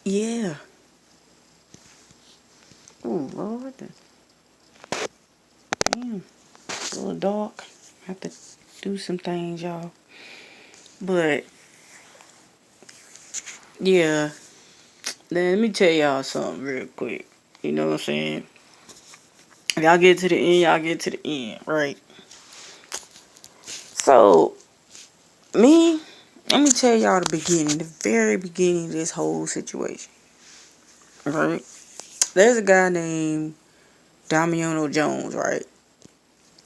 Yeah. Ooh, Lord, what the damn. It's a little dark. I have to do some things, y'all. But yeah, then let me tell y'all something real quick. You know what I'm saying? If y'all get to the end, y'all get to the end, right? So me, let me tell y'all the beginning, the very beginning of this whole situation. Right? There's a guy named Damiano Jones, right?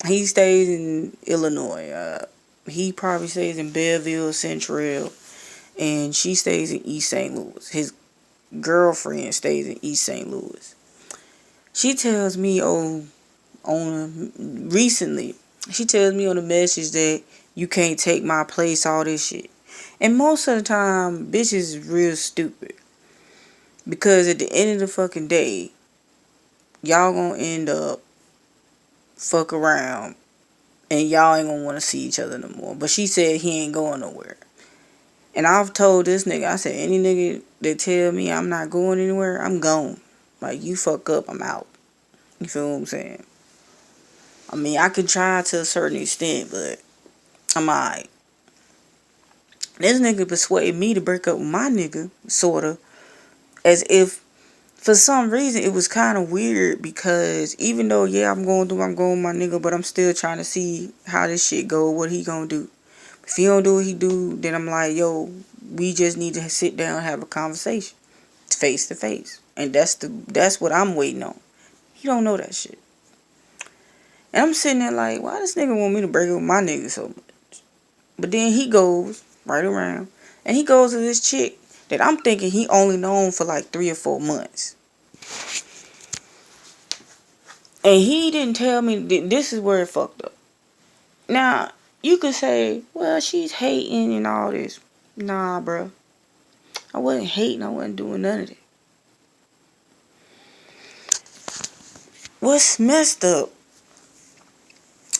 He stays in Illinois. He probably stays in Belleville, Central, and she stays in East St. Louis. His girlfriend stays in East St. Louis. She tells me recently, she tells me on the message that you can't take my place, all this shit. And most of the time, bitches is real stupid. Because at the end of the fucking day, y'all gonna end up fuck around and y'all ain't gonna wanna see each other no more. But she said he ain't going nowhere. And I've told this nigga, I said, any nigga that tell me I'm not going anywhere, I'm gone. Like, you fuck up, I'm out. You feel what I'm saying? I mean, I can try to a certain extent, but I'm alright. This nigga persuaded me to break up with my nigga, sorta. As if, for some reason, it was kind of weird because even though, yeah, I'm going with my nigga, but I'm still trying to see how this shit go, what he gonna do. If he don't do what he do, then I'm like, yo, we just need to sit down and have a conversation. Face to face. And that's what I'm waiting on. He don't know that shit. And I'm sitting there like, why this nigga want me to break up with my nigga so much? But then he goes right around and he goes to this chick that I'm thinking he only known for like 3 or 4 months. And he didn't tell me this is where it fucked up. Now, you could say, well, she's hating and all this. Nah, bro. I wasn't hating. I wasn't doing none of it. What's messed up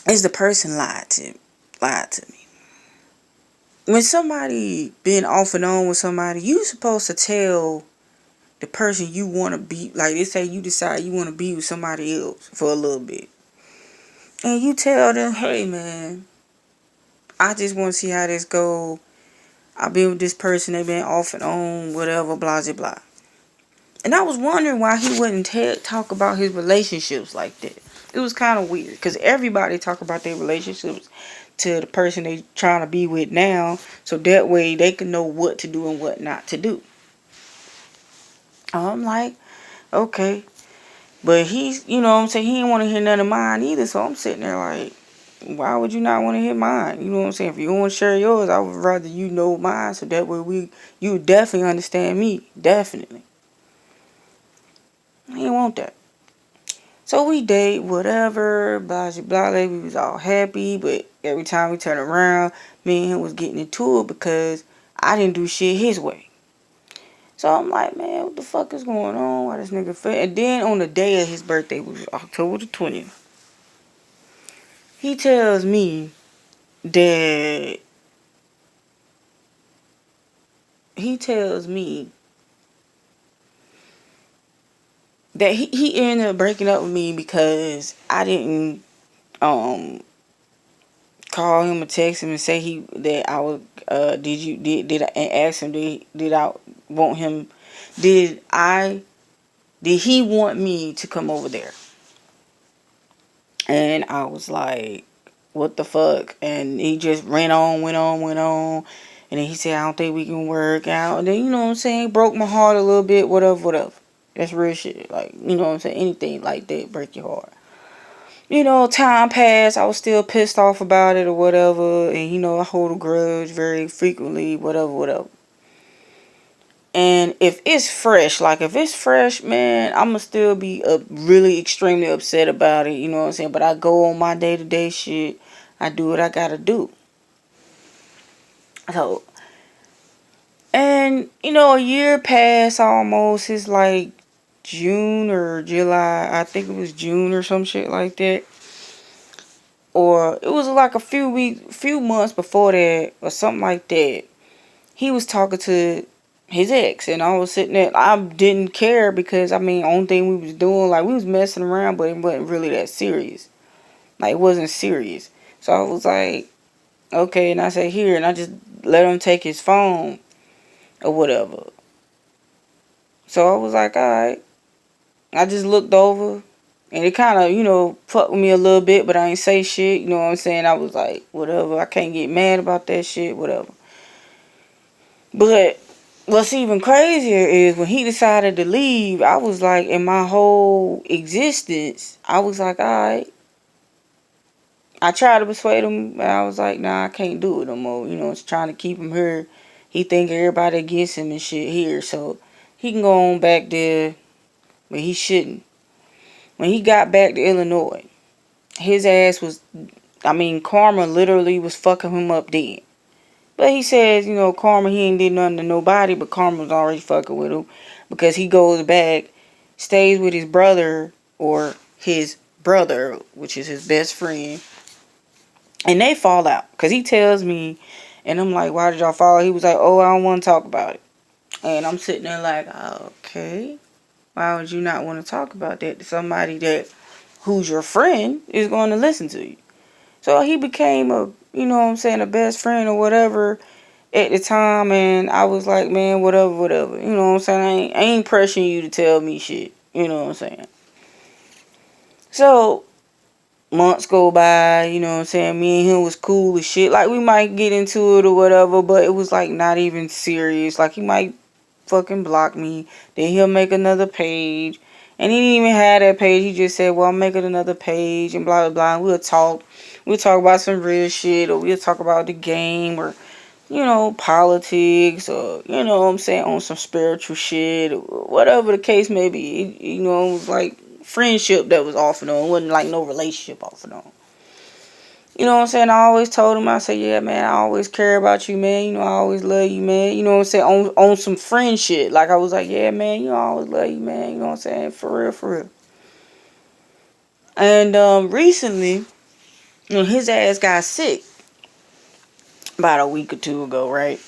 is the person lied to me. When somebody been off and on with somebody, you supposed to tell the person you want to be. Like they say, you decide you want to be with somebody else for a little bit, and you tell them, hey man, I just want to see how this go. I've been with this person, they been off and on, whatever, blah blah blah. And I was wondering why he wouldn't talk about his relationships like that. It was kind of weird because everybody talk about their relationships to the person they trying to be with now, so that way they can know what to do and what not to do. I'm like, okay, but he's, you know what I'm saying, he didn't want to hear none of mine either, so I'm sitting there like, why would you not want to hear mine? You know what I'm saying? If you don't want to share yours, I would rather you know mine, so that way you definitely understand me, definitely. He didn't want that. So we date, whatever, blah, blah, blah. We was all happy, but every time we turn around, me and him was getting into it because I didn't do shit his way. So I'm like, man, what the fuck is going on? Why this nigga fat? And then on the day of his birthday, which was October the 20th, he tells me that he tells me that he ended up breaking up with me because I didn't call him or text him and say that I was did I, and ask him did I want him did he want me to come over there. And I was like, what the fuck? And he just went on. And then he said, I don't think we can work out. And then, you know what I'm saying, broke my heart a little bit, whatever. That's real shit. Like, you know what I'm saying, anything like that break your heart. You know, time passed. I was still pissed off about it or whatever. And, you know, I hold a grudge very frequently, whatever. And if it's fresh, man, I'ma still be really extremely upset about it. You know what I'm saying? But I go on my day-to-day shit. I do what I gotta do. So, and, you know, a year passed almost. It's like June or July. I think it was June or some shit like that. Or it was like a few months before that or something like that. He was talking to his ex. And I was sitting there, I didn't care because, I mean, only thing we was doing, like, we was messing around, but it wasn't really that serious. Like, it wasn't serious. So I was like, okay, and I said, here, and I just let him take his phone or whatever. So I was like, alright. I just looked over, and it kind of, fucked with me a little bit, but I ain't say shit, you know what I'm saying? I was like, whatever, I can't get mad about that shit, whatever. But what's even crazier is when he decided to leave, I was like, in my whole existence, I was like, alright. I tried to persuade him, but I was like, nah, I can't do it no more. It's trying to keep him here. He think everybody against him and shit here, so he can go on back there, but he shouldn't. When he got back to Illinois, his ass was, karma literally was fucking him up then. But he says, karma, he ain't did nothing to nobody, but karma was already fucking with him because he goes back, stays with his brother, or his brother, which is his best friend, and they fall out. Because he tells me, and I'm like, why did y'all fall? He was like, oh, I don't want to talk about it. And I'm sitting there like, okay, why would you not want to talk about that to somebody who's your friend is going to listen to you? So he became a best friend or whatever at the time, and I was like, man, whatever. You know what I'm saying? I ain't pressuring you to tell me shit. You know what I'm saying? So months go by, you know what I'm saying? Me and him was cool as shit. Like, we might get into it or whatever, but it was like not even serious. Like, he might fucking block me. Then he'll make another page. And he didn't even have that page. He just said, well, I'm making another page and blah, blah, blah. And we'll talk. We'll talk about some real shit, or we'll talk about the game, or, politics, or, what I'm saying, on some spiritual shit, or whatever the case may be. It was like friendship that was off and on. It wasn't like no relationship off and on. You know what I'm saying? I always told him, I said, yeah, man, I always care about you, man. I always love you, man. You know what I'm saying? On some friend shit. Like, I was like, yeah, man, I always love you, man. You know what I'm saying? For real, for real. And recently, his ass got sick about a week or two ago, right?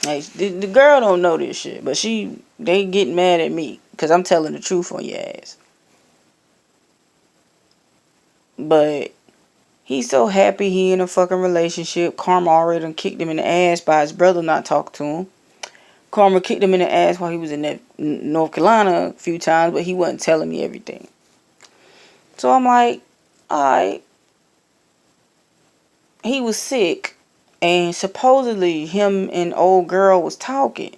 Like, the girl don't know this shit, but they getting mad at me because I'm telling the truth on your ass. But he's so happy he in a fucking relationship. Karma already done kicked him in the ass by his brother not talking to him. Karma kicked him in the ass while he was in North Carolina a few times, but he wasn't telling me everything. So I'm like, alright. He was sick, and supposedly him and old girl was talking.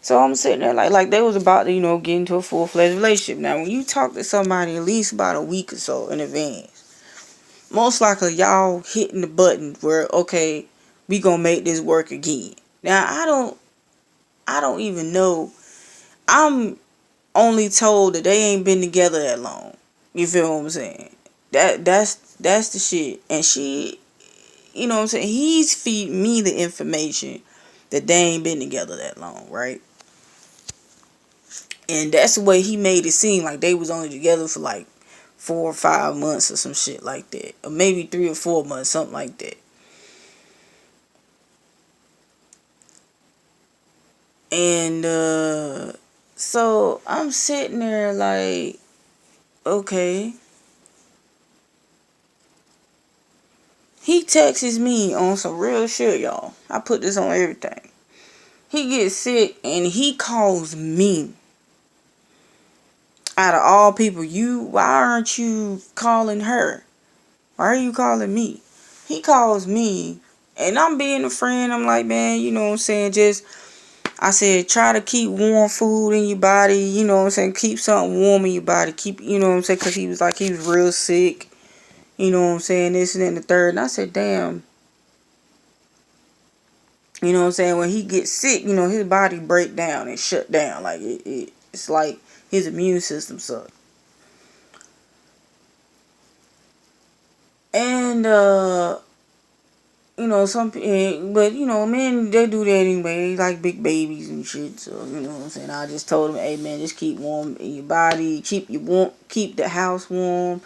So I'm sitting there like they was about to, get into a full-fledged relationship. Now, when you talk to somebody at least about a week or so in advance, most likely y'all hitting the button where, okay, we gonna make this work again. Now, I don't even know. I'm only told that they ain't been together that long. You feel what I'm saying? That's the shit. And she, you know what I'm saying? He's feeding me the information that they ain't been together that long, right? And that's the way he made it seem like they was only together for like 4 or 5 months or some shit like that. Or maybe 3 or 4 months, something like that. And so I'm sitting there like, okay. He texts me on some real shit, y'all. I put this on everything. He gets sick and he calls me. Out of all people, why aren't you calling her? Why are you calling me? He calls me, and I'm being a friend. I'm like, man, you know what I'm saying? I said, try to keep warm food in your body. You know what I'm saying? Keep something warm in your body. Keep, you know what I'm saying? Because he was real sick. You know what I'm saying? This and then the third. And I said, damn. You know what I'm saying? When he gets sick, his body break down and shut down. Like, it's like his immune system sucks. And, but, men, they do that anyway. They like big babies and shit. So, you know what I'm saying? I just told him, hey, man, just keep warm in your body. Keep the house warm.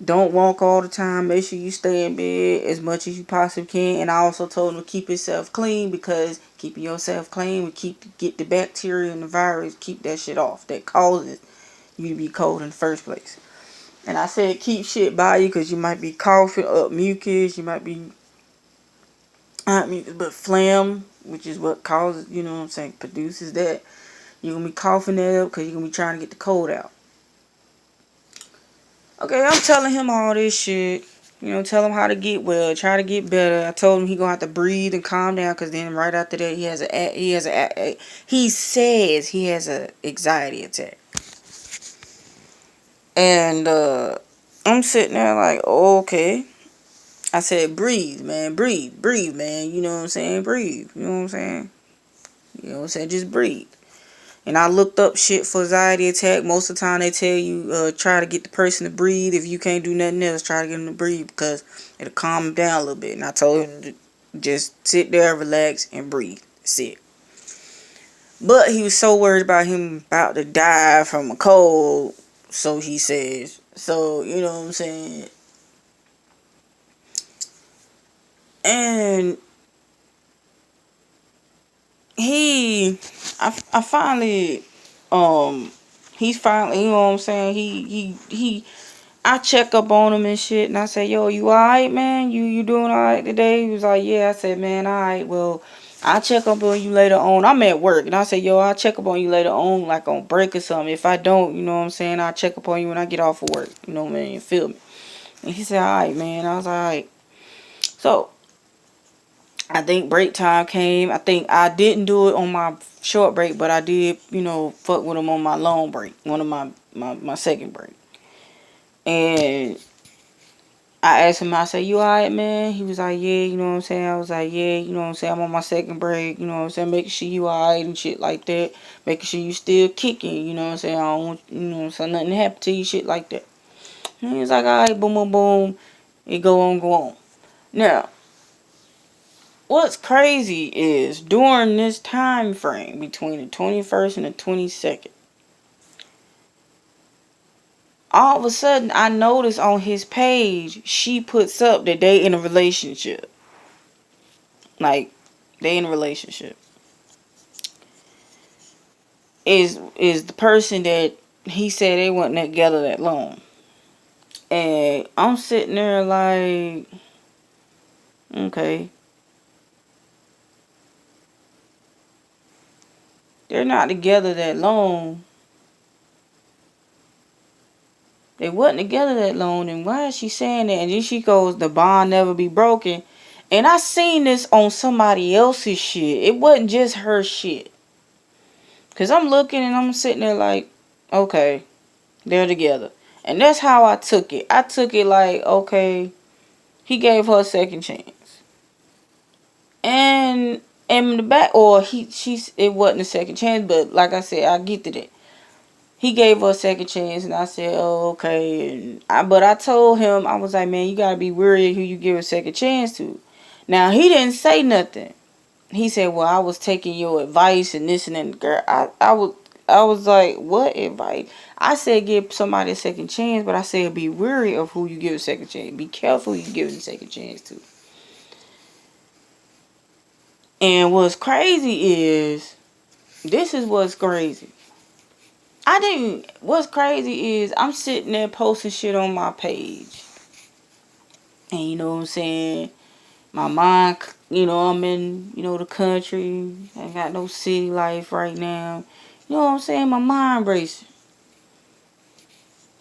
Don't walk all the time. Make sure you stay in bed as much as you possibly can. And I also told him to keep himself clean, because keeping yourself clean will get the bacteria and the virus, keep that shit off that causes you to be cold in the first place. And I said keep shit by you, because you might be coughing up mucus. You might be not mucus, but phlegm, which is what causes, you know what I'm saying, produces that. You're going to be coughing that up because you're going to be trying to get the cold out. Okay, I'm telling him all this shit. You know, tell him how to get well, try to get better. I told him he gonna have to breathe and calm down, because then right after that he says he has a anxiety attack. And I'm sitting there like, oh, okay. I said, breathe, man, breathe, man. You know what I'm saying? Breathe. You know what I'm saying? You know what I'm saying? Just breathe. And I looked up shit for anxiety attack. Most of the time they tell you try to get the person to breathe. If you can't do nothing else, try to get them to breathe, because it'll calm them down a little bit. And I told him to just sit there, relax, and breathe. Sit. But he was so worried about him about to die from a cold, so he says. So, you know what I'm saying? And I finally, he's finally, you know what I'm saying, I check up on him and shit, and I say, yo, you alright, man? You doing alright today? He was like, yeah. I said, man, alright, well, I'll check up on you later on. I'm at work, and I said, yo, I'll check up on you later on, like on break or something. If I don't, you know what I'm saying, I'll check up on you when I get off of work. You know what I mean? You feel me? And he said, alright, man. I was alright. So, I think break time came. I think I didn't do it on my short break, but I did, you know, fuck with him on my long break, one of my second break. And I asked him, I said, you alright, man? He was like, yeah, you know what I'm saying? I was like, yeah, you know what I'm saying? I'm on my second break, you know what I'm saying? Making sure you alright and shit like that. Making sure you still kicking, you know what I'm saying? I don't want, you know what I'm saying, nothing happen to you, shit like that. And he was like, alright, boom, boom, boom. It go on. Now, what's crazy is during this time frame between the 21st and the 22nd, all of a sudden I notice on his page she puts up that they in a relationship. Like, they in a relationship. Is the person that he said they wasn't together that long. And I'm sitting there like, okay. They're not together that long. They wasn't together that long, and why is she saying that? And then she goes, the bond never be broken. And I seen this on somebody else's shit. It wasn't just her shit. Because I'm looking and I'm sitting there like, okay, they're together. And that's how I took it. I took it like, okay, he gave her a second chance. And in the back, or it wasn't a second chance, but like I said, I get to that. He gave her a second chance, and I said, oh, okay. But I told him, I was like, man, you got to be wary of who you give a second chance to. Now, he didn't say nothing. He said, well, I was taking your advice and this and that. Girl, I was like, what advice? I said give somebody a second chance, but I said be wary of who you give a second chance. Be careful who you give a second chance to. And what's crazy is, this is what's crazy. What's crazy is I'm sitting there posting shit on my page. And you know what I'm saying? My mind, you know, I'm in, you know, the country. I ain't got no city life right now. You know what I'm saying? My mind racing.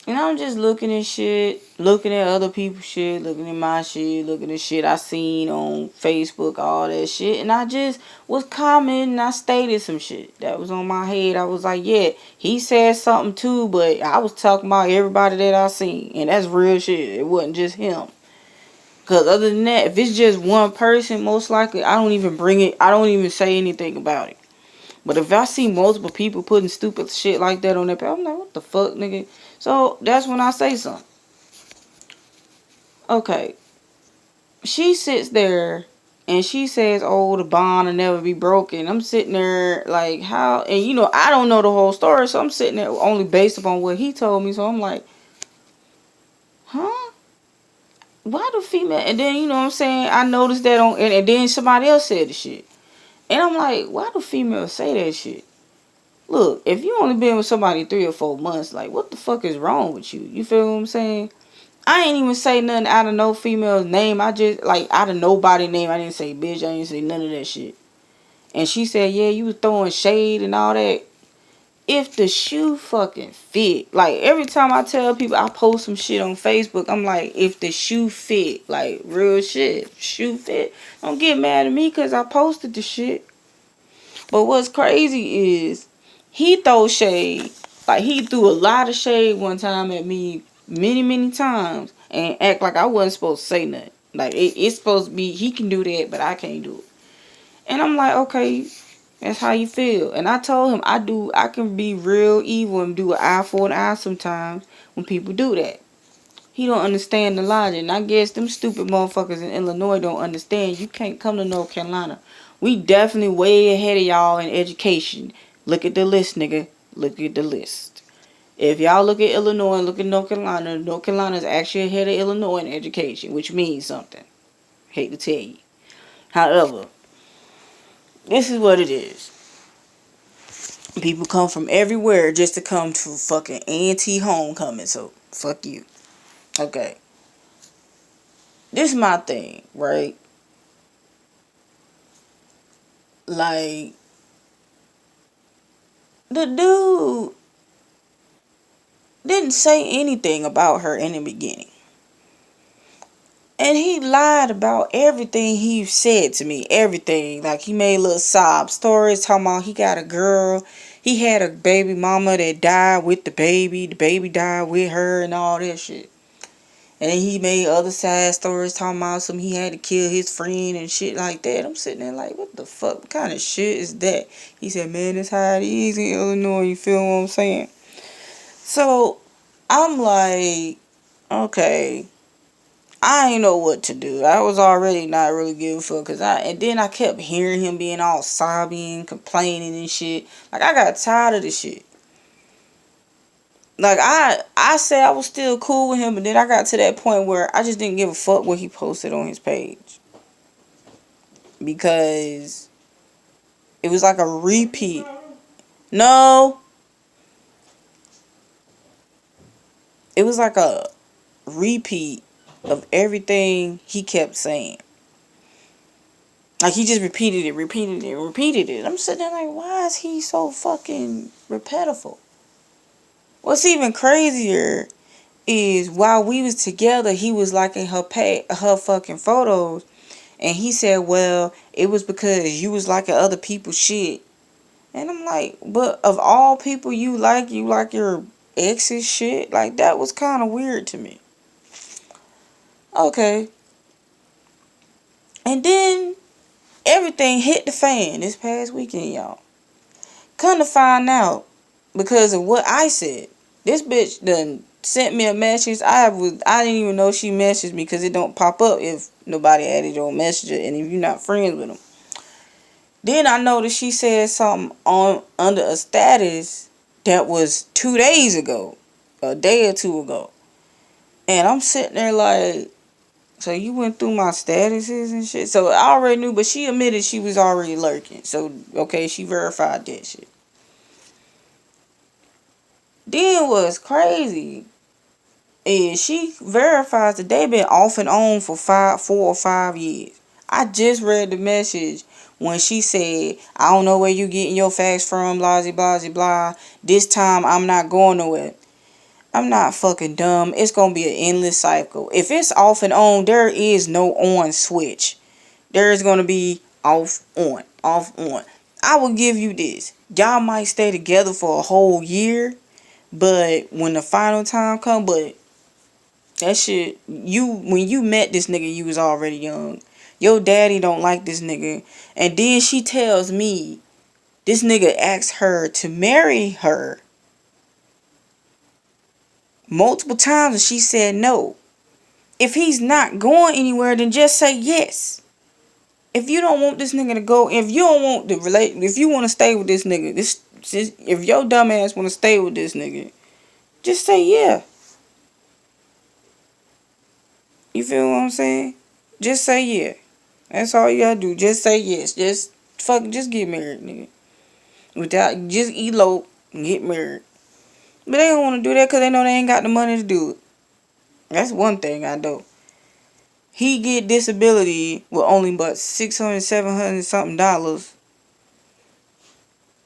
And I'm just looking at shit, looking at other people's shit, looking at my shit, looking at shit I seen on Facebook, all that shit. And I just was commenting and I stated some shit that was on my head. I was like, yeah, he said something too, but I was talking about everybody that I seen. And that's real shit. It wasn't just him. Because other than that, if it's just one person, most likely, I don't even say anything about it. But if I see multiple people putting stupid shit like that on their page, I'm like, what the fuck, nigga? So, that's when I say something. Okay. She sits there and she says, oh, the bond will never be broken. I'm sitting there like, how? And, you know, I don't know the whole story, so I'm sitting there only based upon what he told me. So, I'm like, huh? why do female? And then you know what I'm saying. I noticed that and then somebody else said the shit, and I'm like, why do females say that shit? Look, if you only been with somebody 3 or 4 months, like what the fuck is wrong with you? You feel what I'm saying? I ain't even say nothing out of no female's name. I just like out of nobody's name. I didn't say bitch. I didn't say none of that shit. And she said, yeah, you was throwing shade and all that. If the shoe fucking fit, like every time I tell people I post some shit on Facebook, I'm like, if the shoe fit, like real shit, shoe fit, don't get mad at me because I posted the shit. But what's crazy is he throws shade, like he threw a lot of shade one time at me many times and act like I wasn't supposed to say nothing. Like it's supposed to be he can do that, but I can't do it. And I'm like, okay, that's how you feel. And I told him I can be real evil and do an eye for an eye sometimes when people do that. He don't understand the logic. And I guess them stupid motherfuckers in Illinois don't understand. You can't come to North Carolina. We definitely way ahead of y'all in education. Look at the list, nigga. Look at the list. If y'all look at Illinois and look at North Carolina is actually ahead of Illinois in education, which means something. Hate to tell you. However, this is what it is. People come from everywhere just to come to fucking anti-homecoming, so fuck you. Okay. This is my thing, right? Like, the dude didn't say anything about her in the beginning. And he lied about everything he said to me. Everything. Like, he made little sob stories talking about he got a girl. He had a baby mama that died with the baby. The baby died with her and all that shit. And then he made other sad stories talking about some he had to kill his friend and shit like that. I'm sitting there like, what the fuck? What kind of shit is that? He said, man, that's how it is in Illinois. You feel what I'm saying? So, I'm like, okay. I ain't know what to do. I was already not really giving a fuck. And then I kept hearing him being all sobby and complaining and shit. Like, I got tired of this shit. Like, I said I was still cool with him, but then I got to that point where I just didn't give a fuck what he posted on his page. Because it was like a repeat. No. It was like a repeat of everything he kept saying. Like, he just repeated it. I'm sitting there like, why is he so fucking repetitive? What's even crazier is while we was together, he was liking her fucking photos. And he said, well, it was because you was liking other people's shit. And I'm like, but of all people you like your ex's shit? Like, that was kind of weird to me. Okay. And then everything hit the fan this past weekend, y'all. Come to find out, because of what I said, this bitch done sent me a message. I didn't even know she messaged me because it don't pop up if nobody added your messenger and if you're not friends with them. Then I noticed she said something under a status that was 2 days ago, a day or two ago. And I'm sitting there like, so you went through my statuses and shit? So I already knew, but she admitted she was already lurking. So, okay, she verified that shit. Then what's crazy is she verifies that they been off and on for 4 or 5 years. I just read the message when she said, I don't know where you getting your facts from, blah, blah, blah, blah. This time I'm not going nowhere. I'm not fucking dumb. It's going to be an endless cycle. If it's off and on, there is no on switch. There is going to be off, on, off, on. I will give you this. Y'all might stay together for a whole year, but when the final time come, but that shit, when you met this nigga, you was already young. Your daddy don't like this nigga. And then she tells me this nigga asked her to marry her multiple times and she said no. If he's not going anywhere, then just say yes. If you don't want this nigga to go, if you don't want if you want to stay with this nigga, if your dumb ass want to stay with this nigga, just say yeah. You feel what I'm saying? Just say yeah. That's all you gotta do. Just say yes. Just get married, nigga. Without just elope and get married. But they don't want to do that because they know they ain't got the money to do it. That's one thing I know. He get disability with only but 600, 700 something dollars,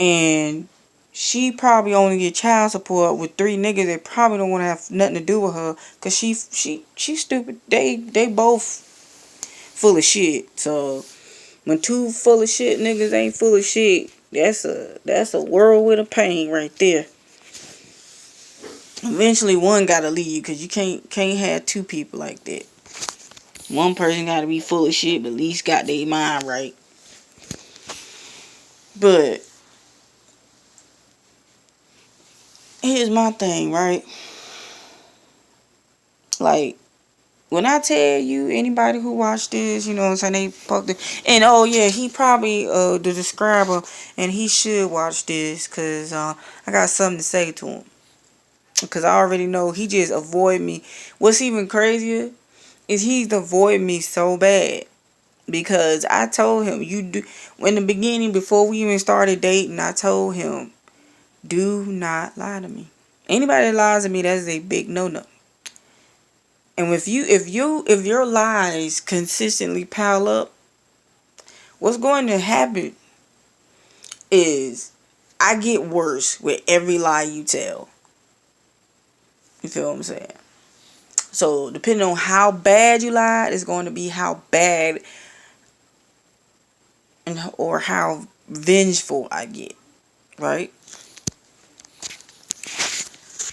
and she probably only get child support with three niggas that probably don't want to have nothing to do with her because she stupid. They both full of shit. So when two full of shit niggas ain't full of shit, that's a world with a pain right there. Eventually one gotta leave because you can't have two people like that. One person gotta be full of shit but at least got their mind right. But here's my thing, right? Like, when I tell you, anybody who watched this, you know what I'm saying, they fucked it. And oh yeah, he probably the describer, and he should watch this because I got something to say to him. Because I already know he just avoid me. What's even crazier is he's avoid me so bad. Because I told him, you do, in the beginning, before we even started dating, I told him, do not lie to me. Anybody that lies to me, that's a big no-no. And if your lies consistently pile up, what's going to happen is I get worse with every lie you tell. You feel what I'm saying? So depending on how bad you lied, it's going to be how bad or how vengeful I get. Right?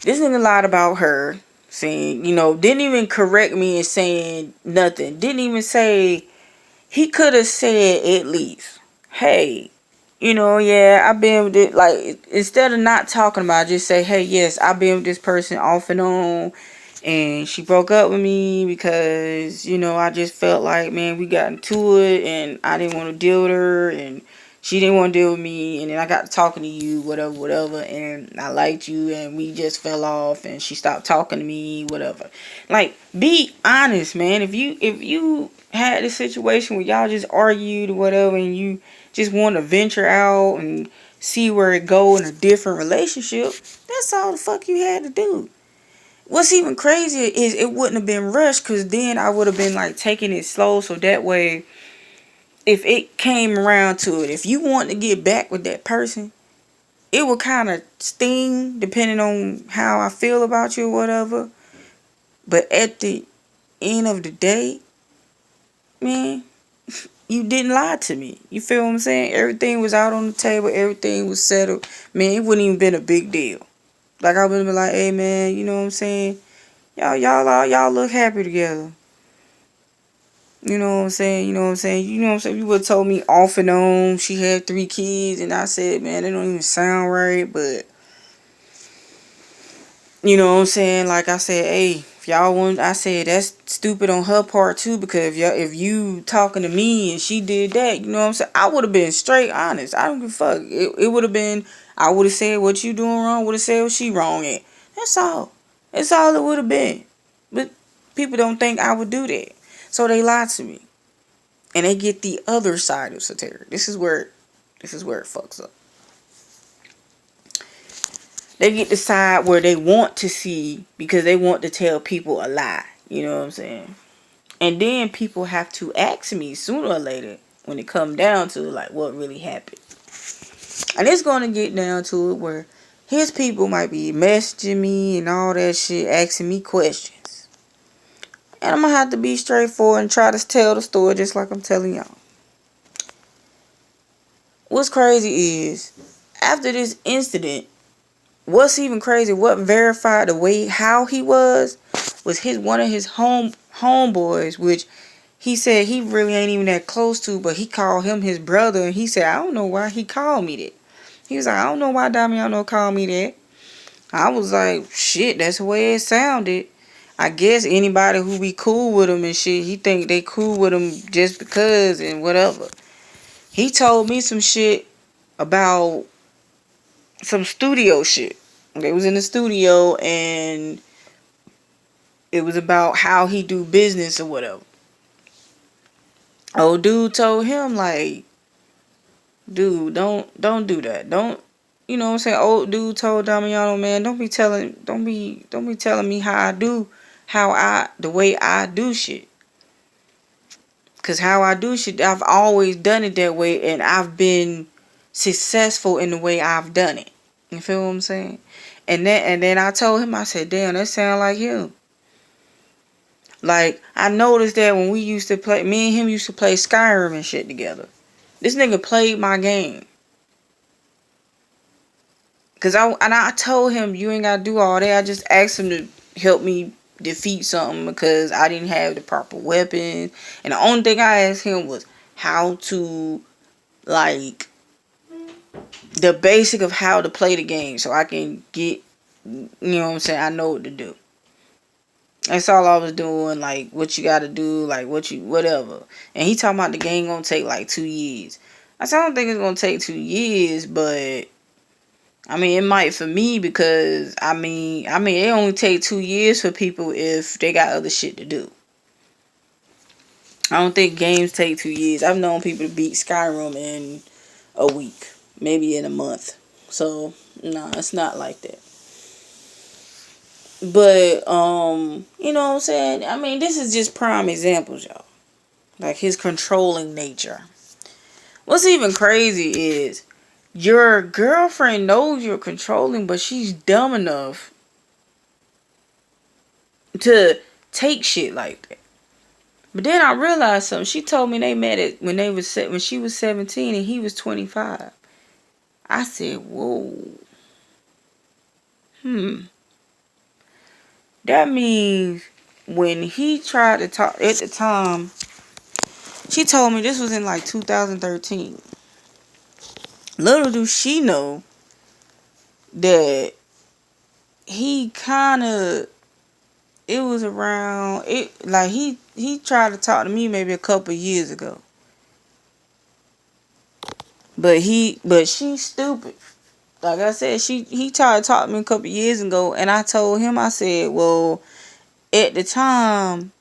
This nigga lied about her, saying, didn't even correct me and saying nothing. Didn't even say, he could have said at least, hey, yeah, I've been with it. Like, instead of not talking about it, just say, hey, yes, I've been with this person off and on. And she broke up with me because, I just felt like, man, we got into it and I didn't want to deal with her and she didn't want to deal with me. And then I got to talking to you, whatever. And I liked you and we just fell off and she stopped talking to me, whatever. Like, be honest, man. If you had this situation where y'all just argued or whatever and you just want to venture out and see where it go in a different relationship, that's all the fuck you had to do. What's even crazier is it wouldn't have been rushed because then I would have been like taking it slow so that way if it came around to it, if you want to get back with that person, it would kind of sting depending on how I feel about you or whatever. But at the end of the day, man, you didn't lie to me. You feel what I'm saying? Everything was out on the table. Everything was settled. Man, it wouldn't even been a big deal. Like I would have been like, hey man, you know what I'm saying? Y'all look happy together. You know what I'm saying? You know what I'm saying? You would have told me off and on she had 3 kids and I said, man, they don't even sound right, but you know what I'm saying? Like I said, hey, if y'all want, I said that's stupid on her part too, because if you talking to me and she did that, you know what I'm saying? I would have been straight honest. I don't give a fuck. It would have been, I would have said what you doing wrong, would have said what she wrong at. That's all. That's all it would have been. But people don't think I would do that. So they lie to me. And they get the other side of satire. This is where it fucks up. They get the side where they want to see because they want to tell people a lie. You know what I'm saying? And then people have to ask me sooner or later when it come down to like what really happened. And it's going to get down to it where his people might be messaging me and all that shit, asking me questions. And I'm going to have to be straightforward and try to tell the story just like I'm telling y'all. What's crazy is, after this incident, what's even crazy, what verified the way how he was one of his homeboys, which he said he really ain't even that close to, but he called him his brother, and he said, I don't know why he called me that. He was like, I don't know why Damiano called me that. I was like, shit, that's the way it sounded. I guess anybody who be cool with him and shit, he think they cool with him just because and whatever. He told me some shit about some studio shit. They was in the studio and It was about how he do business or whatever. Old dude told him like, dude, don't do that. Don't, you know what I'm saying? Old dude told Damiano, man, don't be telling me the way I do shit. Cause how I do shit, I've always done it that way, and I've been successful in the way I've done it. You feel what I'm saying? And then I told him, I said, damn, that sound like him. Like, I noticed that when we used to play, me and him used to play Skyrim and shit together. This nigga played my game. Cause I told him, you ain't gotta do all that. I just asked him to help me defeat something because I didn't have the proper weapons. And the only thing I asked him was how to, like, the basic of how to play the game so I can get, you know what I'm saying, I know what to do. That's all I was doing, like, what you gotta do, like, whatever. And he talking about the game gonna take, like, 2 years. I said, I don't think it's gonna take 2 years, but, I mean, it might for me because, I mean, it only take 2 years for people if they got other shit to do. I don't think games take 2 years. I've known people to beat Skyrim in a week, maybe in a month. So, nah, it's not like that. But, you know what I'm saying? I mean, this is just prime examples, y'all. Like, his controlling nature. What's even crazy is your girlfriend knows you're controlling, but she's dumb enough to take shit like that. But then I realized something. She told me they met it when she was 17 and he was 25. I said, whoa. That means when he tried to talk at the time, she told me this was in like 2013. Little do she know that he kind of, it was around, it like he tried to talk to me maybe a couple years ago. But she's stupid. Like I said, he tried to talk to me a couple years ago, and I told him, I said, well, at the time,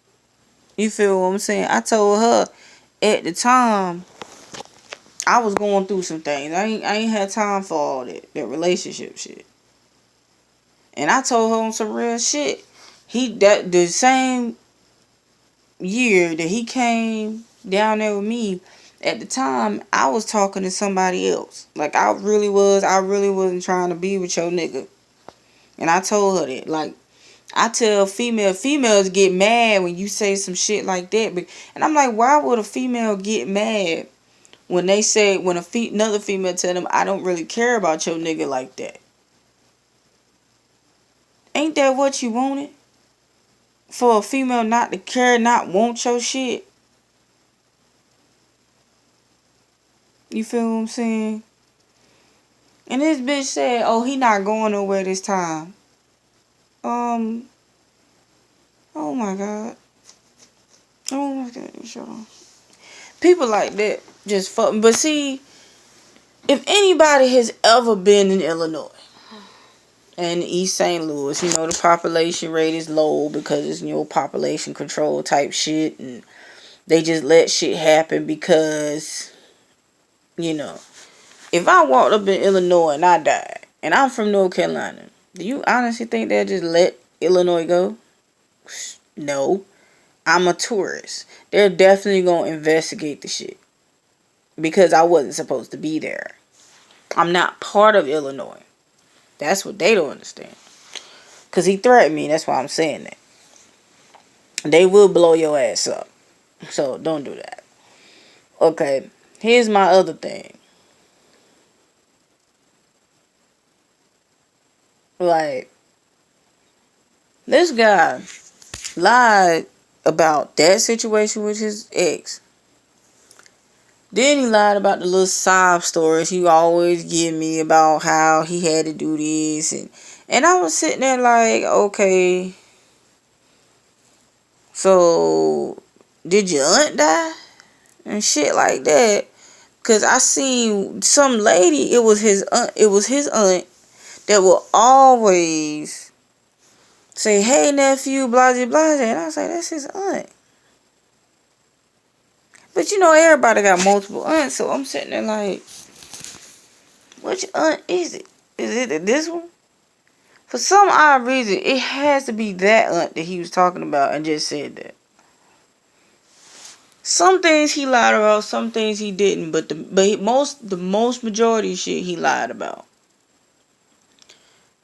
you feel what I'm saying? I told her at the time I was going through some things. I ain't had time for all that relationship shit. And I told her on some real shit. The same year that he came down there with me, at the time I was talking to somebody else. Like I really wasn't trying to be with your nigga. And I told her that. Like, I tell females get mad when you say some shit like that. And I'm like, why would a female get mad when they say, when another female tell them, I don't really care about your nigga like that? Ain't that what you wanted? For a female not to care, not want your shit? You feel what I'm saying? And this bitch said, oh, he not going nowhere this time. Oh my God. Oh my God, y'all. People like that just fuck. But see, if anybody has ever been in Illinois and East St. Louis, you know, the population rate is low because it's, you know, population control type shit, and they just let shit happen because, you know, if I walked up in Illinois and I died, and I'm from North Carolina, do you honestly think they'll just let Illinois go? No. I'm a tourist. They're definitely going to investigate the shit because I wasn't supposed to be there. I'm not part of Illinois. That's what they don't understand. Because he threatened me. That's why I'm saying that. They will blow your ass up. So don't do that. Okay. Here's my other thing. Like, this guy lied about that situation with his ex. Then he lied about the little sob stories he always give me about how he had to do this. And I was sitting there like, okay, so did your aunt die? And shit like that. Because I seen some lady, it was his aunt that will always say, hey nephew, blah blah blah, and I was like, that's his aunt. But everybody got multiple aunts, so I'm sitting there like, which aunt is it? Is it this one? For some odd reason, it has to be that aunt that he was talking about and just said that. Some things he lied about, some things he didn't, but the most majority of shit he lied about.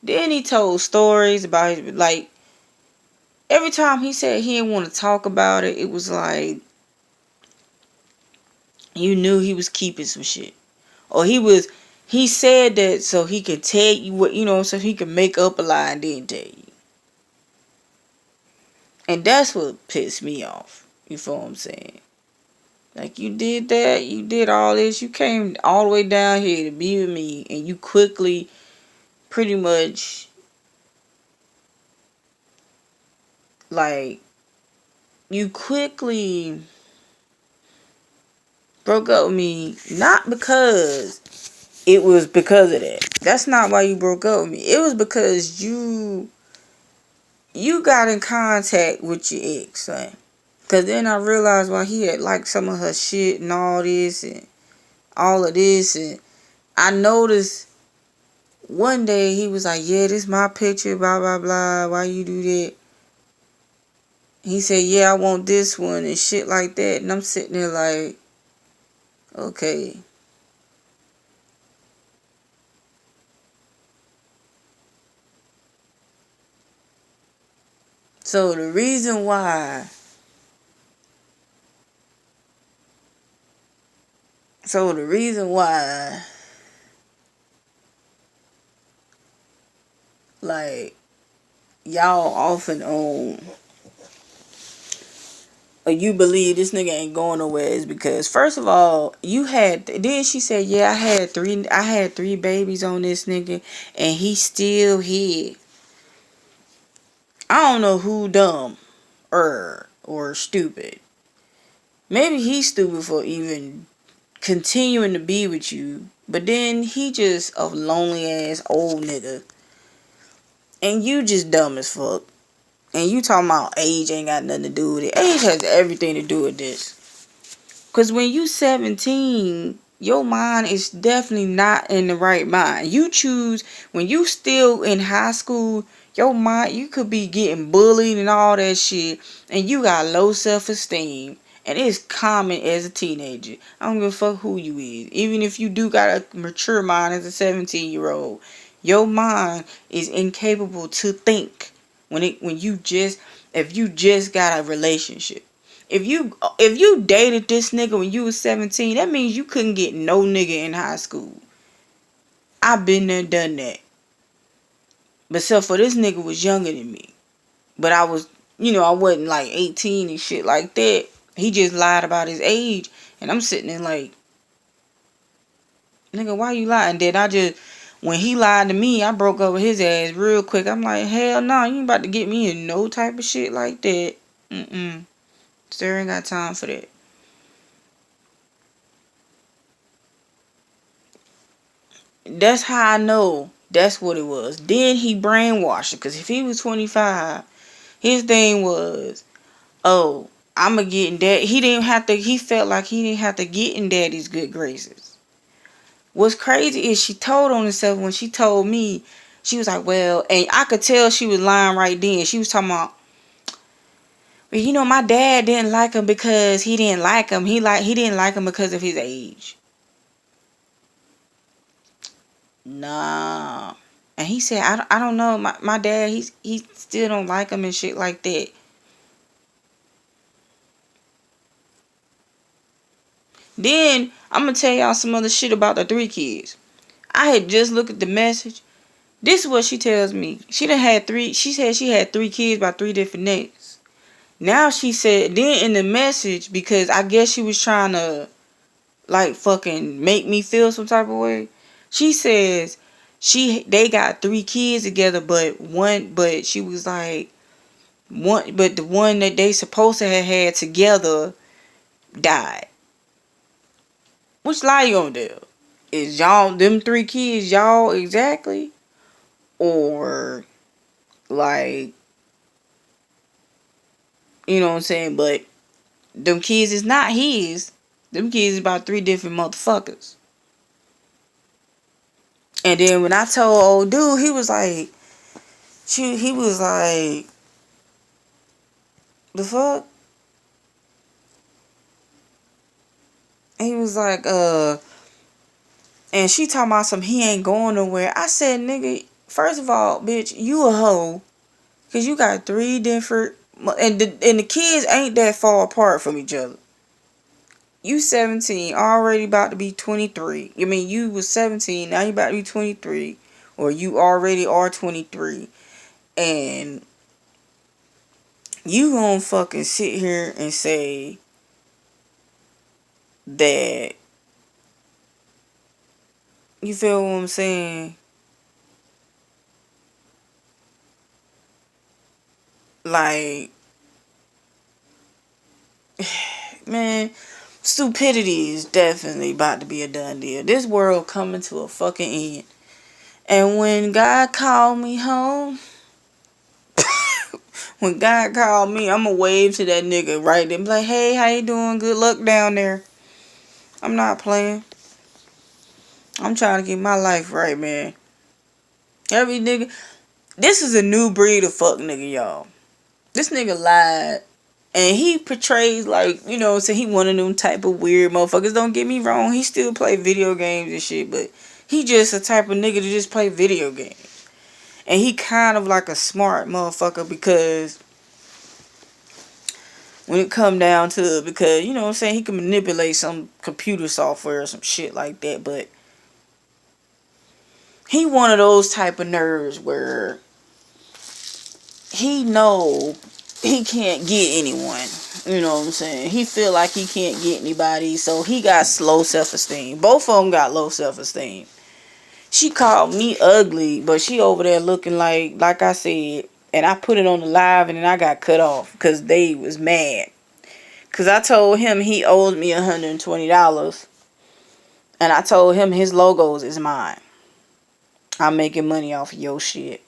Then he told stories about his, like, every time he said he didn't want to talk about it, it was like you knew he was keeping some shit. Or he said that so he could tell you what, so he could make up a lie and then tell you. And that's what pissed me off. You feel what I'm saying? Like, you did that, you did all this, you came all the way down here to be with me, and you quickly, pretty much, like, you quickly broke up with me, not because it was because of that. That's not why you broke up with me. It was because you got in contact with your ex, son. Because then I realized why he had liked some of her shit and all this and all of this. And I noticed one day he was like, yeah, this my picture, blah, blah, blah. Why you do that? He said, yeah, I want this one and shit like that. And I'm sitting there like, okay. So the reason why like, y'all off and on, or you believe this nigga ain't going nowhere, is because, first of all, then she said, yeah, I had three babies on this nigga and he still here. I don't know who dumb or stupid. Maybe he's stupid for even continuing to be with you, but then he just a lonely ass old nigga. And you just dumb as fuck. And you talking about age ain't got nothing to do with it. Age has everything to do with this. Because when you 17, your mind is definitely not in the right mind. You choose, when you still in high school, your mind, you could be getting bullied and all that shit. And you got low self-esteem. And it's common as a teenager. I don't give a fuck who you is. Even if you do got a mature mind as a 17-year-old. Your mind is incapable to think if you just got a relationship. If you dated this nigga when you was 17, that means you couldn't get no nigga in high school. I've been there, done that. But except for this nigga was younger than me. But I was, I wasn't like 18 and shit like that. He just lied about his age. And I'm sitting there like, nigga, why you lying? Then when he lied to me, I broke up with his ass real quick. I'm like, hell no, you ain't about to get me in no type of shit like that. Sir ain't got time for that. That's how I know that's what it was. Then he brainwashed her. Because if he was 25, his thing was, oh, I'm going to get in dad. He felt like he didn't have to get in daddy's good graces. What's crazy is she told on herself when she told me, she was like, well, and I could tell she was lying right then. She was talking about, well, my dad didn't like him because he didn't like him. He didn't like him because of his age. Nah. And he said, I don't know. My dad, he still don't like him and shit like that. Then, I'm going to tell y'all some other shit about the 3 kids. I had just looked at the message. This is what she tells me. She said she had 3 kids by 3 different niggas. Now she said, then in the message, because I guess she was trying to, like, fucking make me feel some type of way. She says they got 3 kids together, but she was like, but the one that they supposed to have had together died. Which lie you gonna do? Is them 3 kids y'all exactly? Or, like, You know what I'm saying? But them kids is not his. Them kids is about 3 different motherfuckers. And then when I told old dude, he was like, the fuck? He was like, and she talking about some, he ain't going nowhere. I said, nigga, first of all, bitch, you a hoe. Because you got 3 different, and the kids ain't that far apart from each other. You 17, already about to be 23. I mean, you was 17, now you about to be 23. Or you already are 23. And you gonna fucking sit here and say that, you feel what I'm saying? Like, man, stupidity is definitely about to be a done deal. This world coming to a fucking end. And when God called me home, when God called me, I'ma wave to that nigga right then. Be like, hey, how you doing? Good luck down there. I'm not playing. I'm trying to get my life right, man. Every nigga. This is a new breed of fuck nigga, y'all. This nigga lied. And he portrays like, you know, so he one of them type of weird motherfuckers. Don't get me wrong. He still play video games and shit. But he just a type of nigga to just play video games. And he kind of like a smart motherfucker because when it come down to it, because, you know what I'm saying, he can manipulate some computer software or some shit like that. But he one of those type of nerds where he know he can't get anyone. You know what I'm saying? He feel like he can't get anybody, so he got low self-esteem. Both of them got low self-esteem. She called me ugly, but she over there looking like I said, and I put it on the live, and then I got cut off because they was mad. Because I told him he owes me $120, and I told him his logos is mine. I'm making money off of your shit.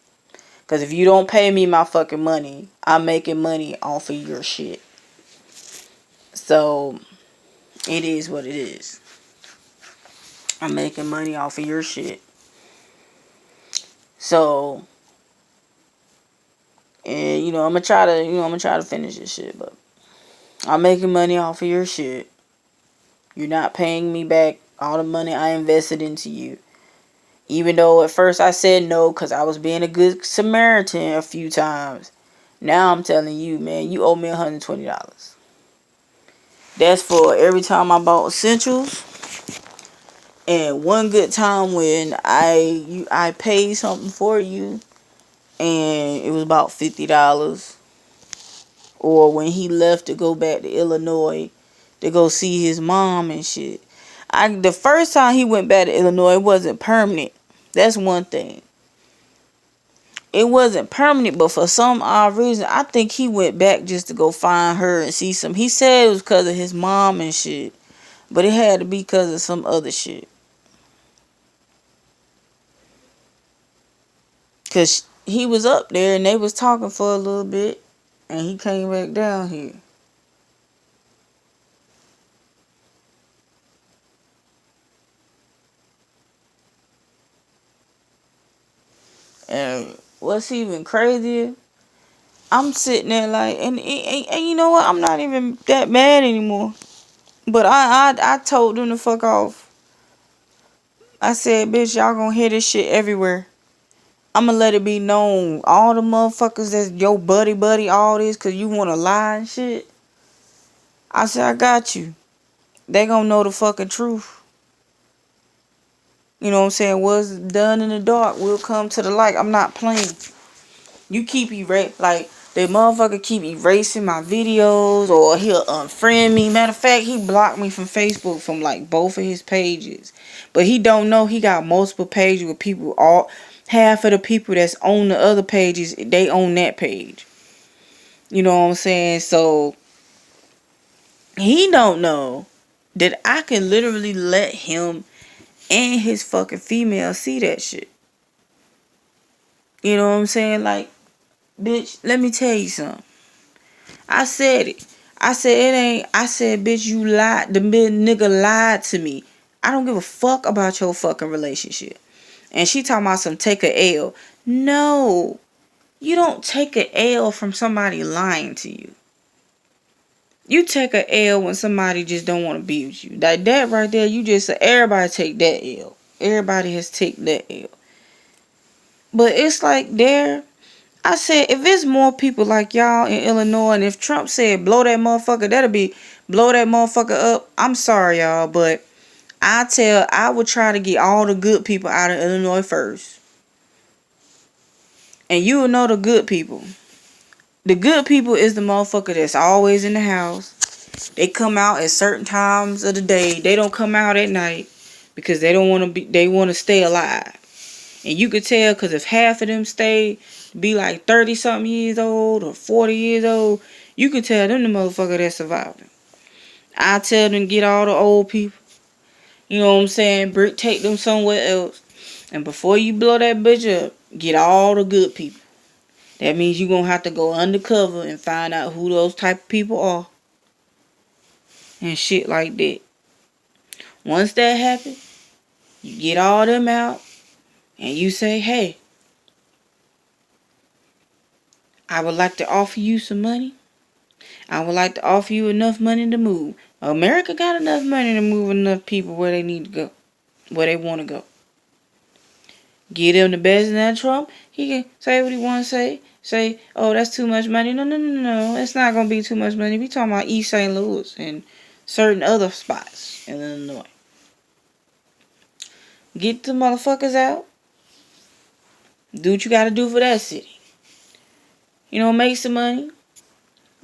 Because if you don't pay me my fucking money, I'm making money off of your shit. So, it is what it is. I'm making money off of your shit. So, and you know, I'm gonna try to finish this shit, but I'm making money off of your shit. You're not paying me back all the money I invested into you. Even though at first I said no because I was being a good Samaritan a few times. Now I'm telling you, man, you owe me $120. That's for every time I bought essentials. And one good time when I paid something for you and it was about $50. Or when he left to go back to Illinois to go see his mom and shit. The first time he went back to Illinois, it wasn't permanent. That's one thing. It wasn't permanent, but for some odd reason, I think he went back just to go find her and see some. He said it was because of his mom and shit, but it had to be because of some other shit. Because he was up there and they was talking for a little bit, and he came back down here. And what's even crazier, I'm sitting there like, and you know what? I'm not even that mad anymore. But I told them to fuck off. I said, bitch, y'all gonna hear this shit everywhere. I'ma let it be known. All the motherfuckers that's your buddy, all this, cause you wanna lie and shit. I said, I got you. They gonna know the fucking truth. You know what I'm saying? What's done in the dark will come to the light. I'm not playing. You keep like the motherfucker keep erasing my videos, or he'll unfriend me. Matter of fact, he blocked me from Facebook from like both of his pages. But he don't know he got multiple pages with people. All half of the people that's on the other pages, they own that page. You know what I'm saying? So he don't know that I can literally let him and his fucking female see that shit. You know what I'm saying? Like, bitch, let me tell you something. I said it. I said it ain't. I said, bitch, you lied. The nigga lied to me. I don't give a fuck about your fucking relationship. And she talking about some take a L. No, you don't take a L from somebody lying to you. You take a L when somebody just don't want to be with you. Like that right there, you just say everybody take that L. Everybody has taken that L. But it's like there. I said, if it's more people like y'all in Illinois, and if Trump said blow that motherfucker, that'll be blow that motherfucker up. I'm sorry, y'all, but I would try to get all the good people out of Illinois first. And you will know the good people. The good people is the motherfucker that's always in the house. They come out at certain times of the day. They don't come out at night because they don't want to be. They want to stay alive. And you could tell because if half of them stay be like 30 something years old or 40 years old, you can tell them the motherfucker that survived them. I tell them get all the old people. You know what I'm saying? Take them somewhere else. And before you blow that bitch up, get all the good people. That means you're going to have to go undercover and find out who those type of people are. And shit like that. Once that happens, you get all them out. And you say, hey, I would like to offer you some money. I would like to offer you enough money to move. America got enough money to move enough people where they need to go. Where they want to go. Give them the best in that Trump. He can say what he want to say. Say, oh, that's too much money. No. It's not going to be too much money. We talking about East St. Louis and certain other spots in Illinois. Get the motherfuckers out. Do what you got to do for that city. You know, make some money.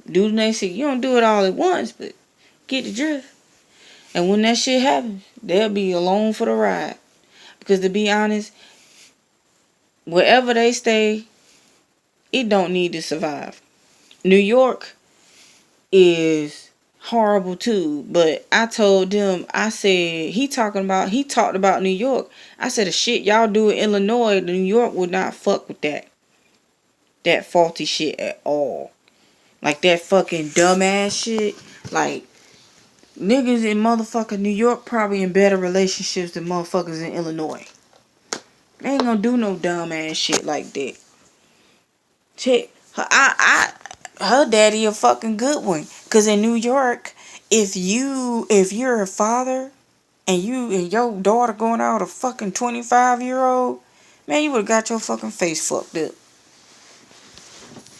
Do the next city. You don't do it all at once, but get the drift. And when that shit happens, they'll be along for the ride. Because to be honest, wherever they stay, it don't need to survive. New York is horrible too. But I told them, I said, he talked about New York. I said, the shit y'all do in Illinois, New York would not fuck with that. That faulty shit at all. Like that fucking dumbass shit. Like, niggas in motherfucking New York probably in better relationships than motherfuckers in Illinois. They ain't gonna do no dumbass shit like that. Shit, her daddy a fucking good one. Cause in New York, if you're a father and your daughter going out with a fucking 25-year-old, man, you would've got your fucking face fucked up.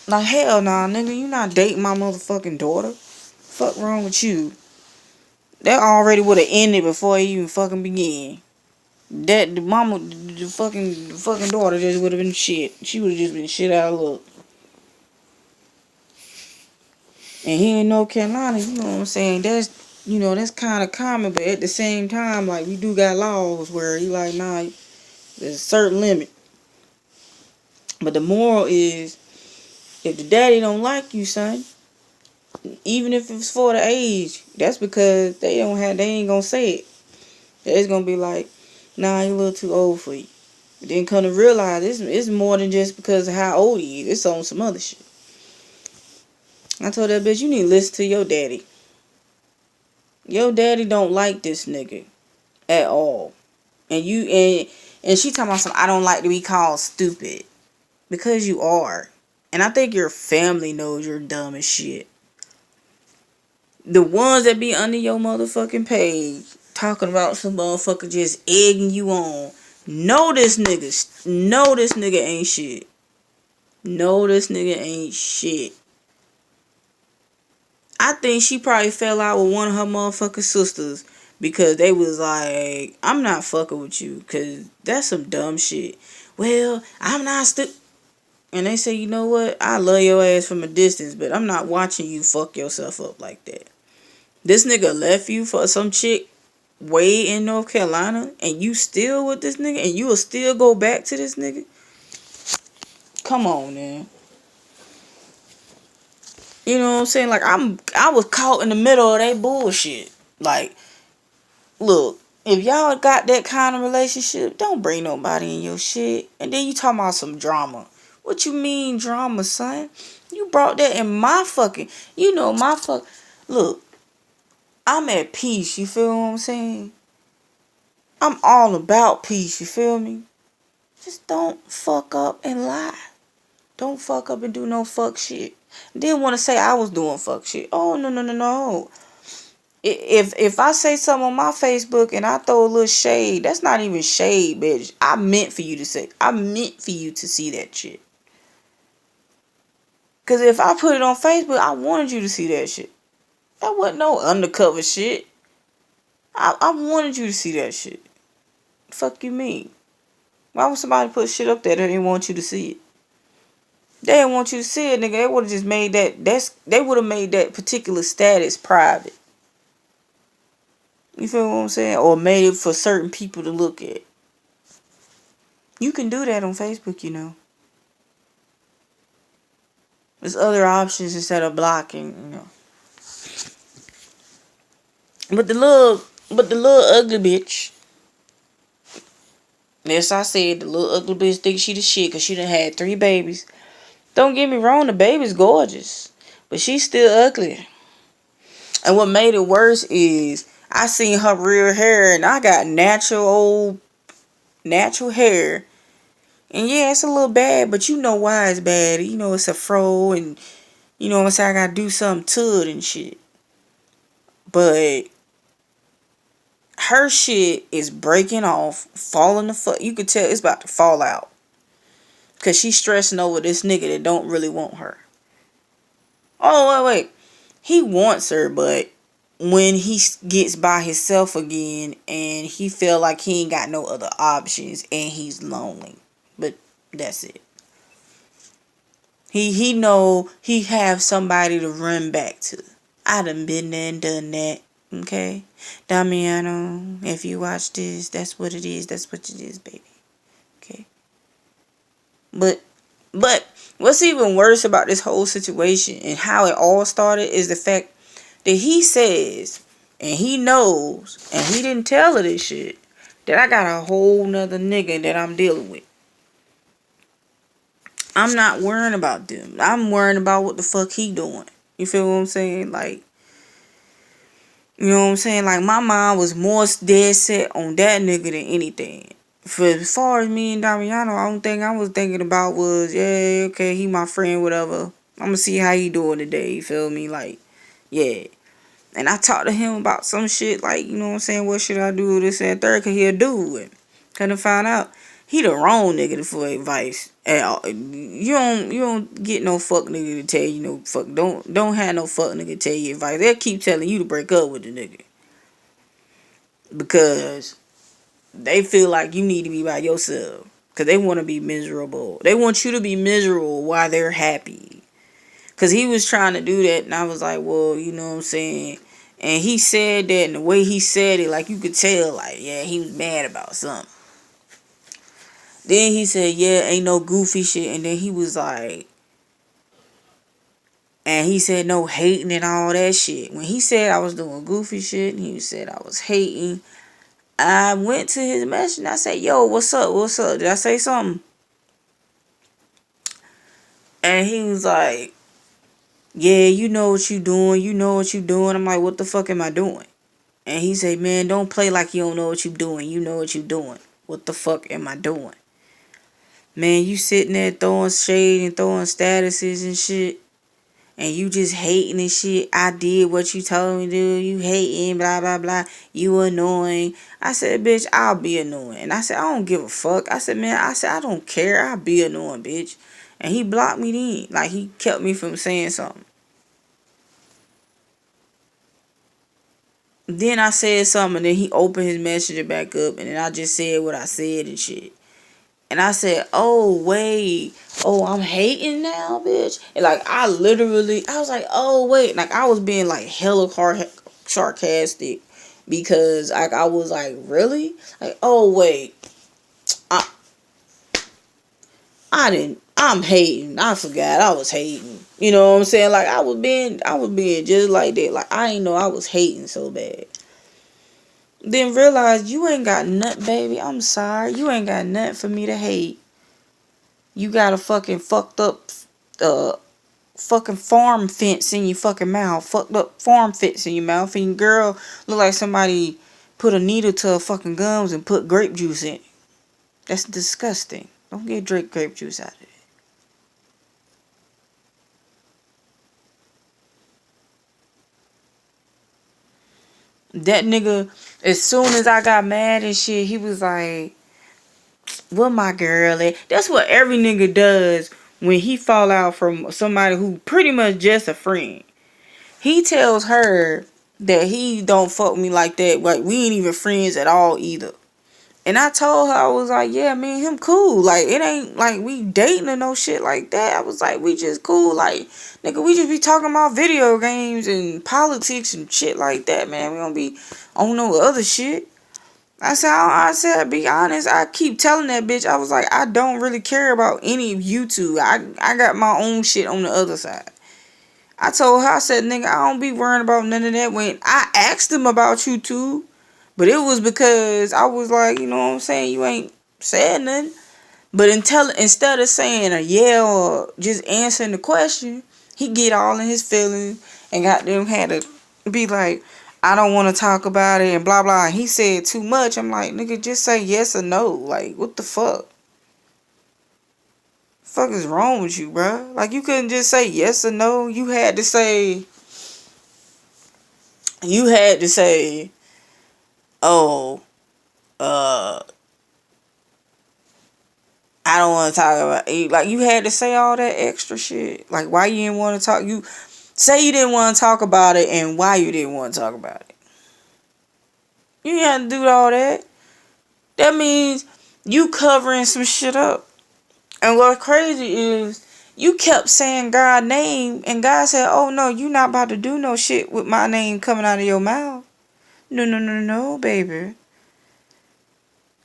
Like, hell nah, nigga, you not dating my motherfucking daughter. Fuck wrong with you? That already would have ended before it even fucking began. That the fucking daughter just would have been shit. She would have just been shit out of luck. And here in North Carolina, you know what I'm saying? That's kind of common, but at the same time, like, we do got laws where you like, nah, there's a certain limit. But the moral is, if the daddy don't like you, son, even if it's for the age, that's because they ain't gonna say it. It's gonna be like, nah, you a little too old for you. But then come to realize it's more than just because of how old he is. It's on some other shit. I told that bitch, you need to listen to your daddy. Your daddy don't like this nigga at all. And she talking about something, I don't like to be called stupid. Because you are. And I think your family knows you're dumb as shit. The ones that be under your motherfucking page talking about some motherfucker just egging you on. Know this nigga ain't shit. Know this nigga ain't shit. I think she probably fell out with one of her motherfucking sisters because they was like, I'm not fucking with you because that's some dumb shit. Well, I'm not and they say, you know what? I love your ass from a distance, but I'm not watching you fuck yourself up like that. This nigga left you for some chick way in North Carolina and you still with this nigga and you will still go back to this nigga? Come on, man. You know what I'm saying? Like, I was caught in the middle of that bullshit. Like, look, if y'all got that kind of relationship, don't bring nobody in your shit. And then you talking about some drama. What you mean drama, son? You brought that in my fucking, my fuck. Look, I'm at peace. You feel what I'm saying? I'm all about peace. You feel me? Just don't fuck up and lie. Don't fuck up and do no fuck shit. Didn't want to say I was doing fuck shit. Oh, no, no, no, no. If I say something on my Facebook and I throw a little shade, that's not even shade, bitch. I meant for you to say. I meant for you to see that shit. Because if I put it on Facebook, I wanted you to see that shit. That wasn't no undercover shit. I wanted you to see that shit. Fuck you mean? Why would somebody put shit up there that they didn't want you to see it? They didn't want you to see it, nigga. They would have just made they would have made that particular status private. You feel what I'm saying? Or made it for certain people to look at. You can do that on Facebook, you know. There's other options instead of blocking, you know. But the little ugly bitch. Yes, I said the little ugly bitch thinks she the shit because she done had 3 babies. Don't get me wrong, the baby's gorgeous. But she's still ugly. And what made it worse is I seen her real hair and I got natural hair. And yeah, it's a little bad, but you know why it's bad. You know it's a fro and you know what I'm saying, I gotta do something to it and shit. But her shit is breaking off, falling the fuck. You could tell it's about to fall out. Cause she's stressing over this nigga that don't really want her. Oh, wait. He wants her, but when he gets by himself again and he feel like he ain't got no other options and he's lonely. But that's it. He know he have somebody to run back to. I done been there and done that. Okay? Damiano, if you watch this, that's what it is. That's what it is, baby. Okay? But what's even worse about this whole situation and how it all started is the fact that he says, and he knows, and he didn't tell her this shit, that I got a whole nother nigga that I'm dealing with. I'm not worrying about them. I'm worrying about what the fuck he doing. You feel what I'm saying? Like, you know what I'm saying? Like, my mind was more dead set on that nigga than anything. For as far as me and Damiano, I don't think I was thinking about was, yeah, okay, he my friend, whatever. I'm gonna see how he doing today, you feel me? Like, yeah. And I talked to him about some shit, like, you know what I'm saying, what should I do, this and third, because he a dude. And couldn't find out, he the wrong nigga for advice. You don't get no fuck nigga to tell you no fuck, don't have no fuck nigga tell you advice. They'll keep telling you to break up with the nigga. Because they feel like you need to be by yourself. Because they want to be miserable. They want you to be miserable while they're happy. Because he was trying to do that. And I was like, well, you know what I'm saying. And he said that. And the way he said it, like you could tell, like, yeah, he was mad about something. Then he said, yeah, ain't no goofy shit. And then he was like, and he said no hating and all that shit. When he said I was doing goofy shit. And he said I was hating. I went to his message and I said, yo, what's up? What's up? Did I say something? And he was like, yeah, you know what you doing. You know what you doing. I'm like, what the fuck am I doing? And he said, man, don't play like you don't know what you doing. You know what you doing. What the fuck am I doing? Man, you sitting there throwing shade and throwing statuses and shit. And you just hating and shit. I did what you told me to do. You hating, blah, blah, blah. You annoying. I said, bitch, I'll be annoying. And I said, I don't give a fuck. I said, man, I don't care. I'll be annoying, bitch. And he blocked me then. Like, he kept me from saying something. Then I said something, and then he opened his messenger back up. And then I just said what I said and shit. And I said, oh, wait. Oh, I'm hating now, bitch. And like, I was like, oh, wait. Like, I was being like hella sarcastic. Because like, I was like, really? Like, oh, wait. I'm hating. I forgot I was hating. You know what I'm saying? Like, I was being just like that. Like, I didn't know I was hating so bad. Then realized you ain't got nothing, baby. I'm sorry. You ain't got nothing for me to hate. You got a fucking fucked up fucking farm fence in your fucking mouth. Fucked up farm fence in your mouth. And your girl look like somebody put a needle to her fucking gums and put grape juice in it. That's disgusting. Don't get grape juice out of it. That nigga, as soon as I got mad and shit, he was like, "What my girl at?" That's what every nigga does when he fall out from somebody who pretty much just a friend. He tells her that he don't fuck me like that. Like, we ain't even friends at all either. And I told her, I was like, yeah, me and him cool. Like, it ain't like we dating or no shit like that. I was like, we just cool. Like, nigga, we just be talking about video games and politics and shit like that, man. We don't be on no other shit. I said, be honest, I keep telling that bitch, I was like, I don't really care about any of you two. I got my own shit on the other side. I told her, I said, nigga, I don't be worrying about none of that. When I asked him about you two, but it was because I was like, you know what I'm saying, you ain't said nothing. But instead of saying a yeah or just answering the question, he get all in his feelings and got them had to be like, I don't want to talk about it and blah blah. And he said too much. I'm like, nigga, just say yes or no. Like, what the fuck? Fuck is wrong with you, bro? Like, you couldn't just say yes or no. You had to say, oh, uh, I don't want to talk about it. Like, you had to say all that extra shit. Like, why you didn't want to talk? You say you didn't want to talk about it and why you didn't want to talk about it. You didn't have to do all that. That means you covering some shit up. And what's crazy is you kept saying God's name and God said, oh no, you not about to do no shit with my name coming out of your mouth. No, no, no, no, baby.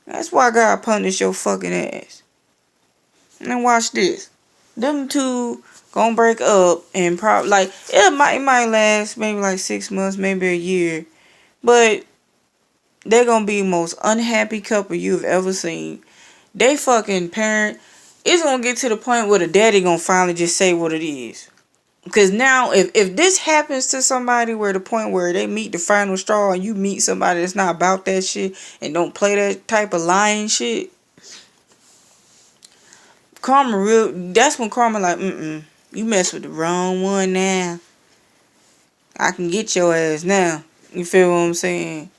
That's why God punished your fucking ass. And watch this. Them two gonna break up and probably like it might last maybe like 6 months, maybe a year. But they're gonna be the most unhappy couple you've ever seen. They fucking parent, it's gonna get to the point where the daddy gonna finally just say what it is. Because now if this happens to somebody where the point where they meet the final straw and you meet somebody that's not about that shit and don't play that type of lying shit, that's when karma like, you mess with the wrong one now. I can get your ass now. You feel what I'm saying?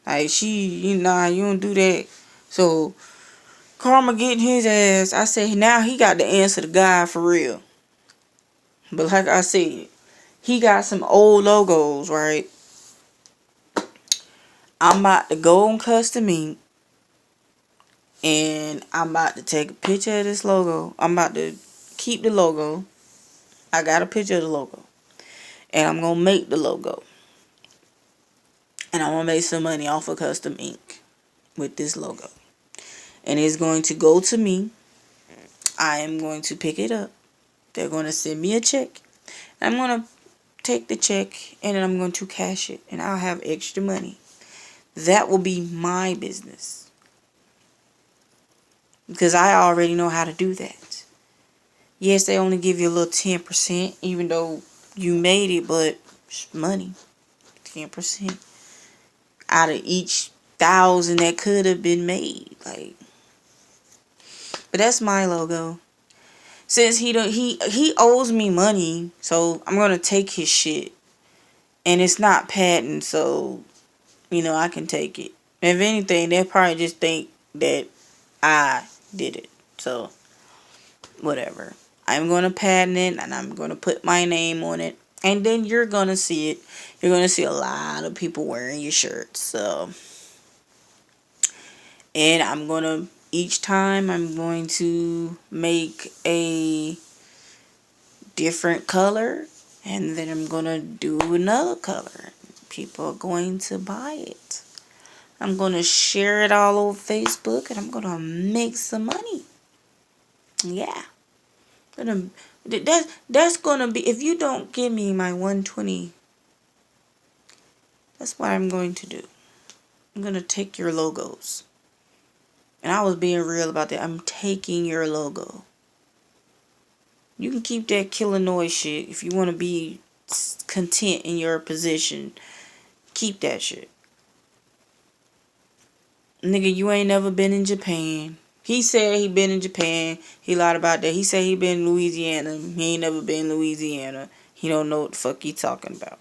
Like, you don't do that. So karma getting his ass. I said now he got to answer to God for real. But like I said, he got some old logos, right? I'm about to go on custom ink and I'm about to take a picture of this logo. I'm about to keep the logo. I got a picture of the logo. And I'm going to make the logo. And I'm going to make some money off of custom ink with this logo. And it's going to go to me. I am going to pick it up. They're going to send me a check. I'm going to take the check and then I'm going to cash it. And I'll have extra money. That will be my business. Because I already know how to do that. Yes, they only give you a little 10%. Even though you made it, but it's money. 10%. Out of each 1,000 that could have been made. Like, but that's my logo. Since he owes me money, so I'm gonna take his shit. And it's not patent, so I can take it. If anything, they'll probably just think that I did it. So whatever. I'm gonna patent it and I'm gonna put my name on it. And then you're gonna see it. You're gonna see a lot of people wearing your shirts. So, and each time I'm going to make a different color. And then I'm going to do another color. People are going to buy it. I'm going to share it all over Facebook. And I'm going to make some money. Yeah. That's going to be, if you don't give me my 120, that's what I'm going to do. I'm going to take your logos. And I was being real about that. I'm taking your logo. You can keep that killer noise shit if you want to be content in your position. Keep that shit. Nigga, you ain't never been in Japan. He said he been in Japan. He lied about that. He said he been in Louisiana. He ain't never been in Louisiana. He don't know what the fuck he talking about.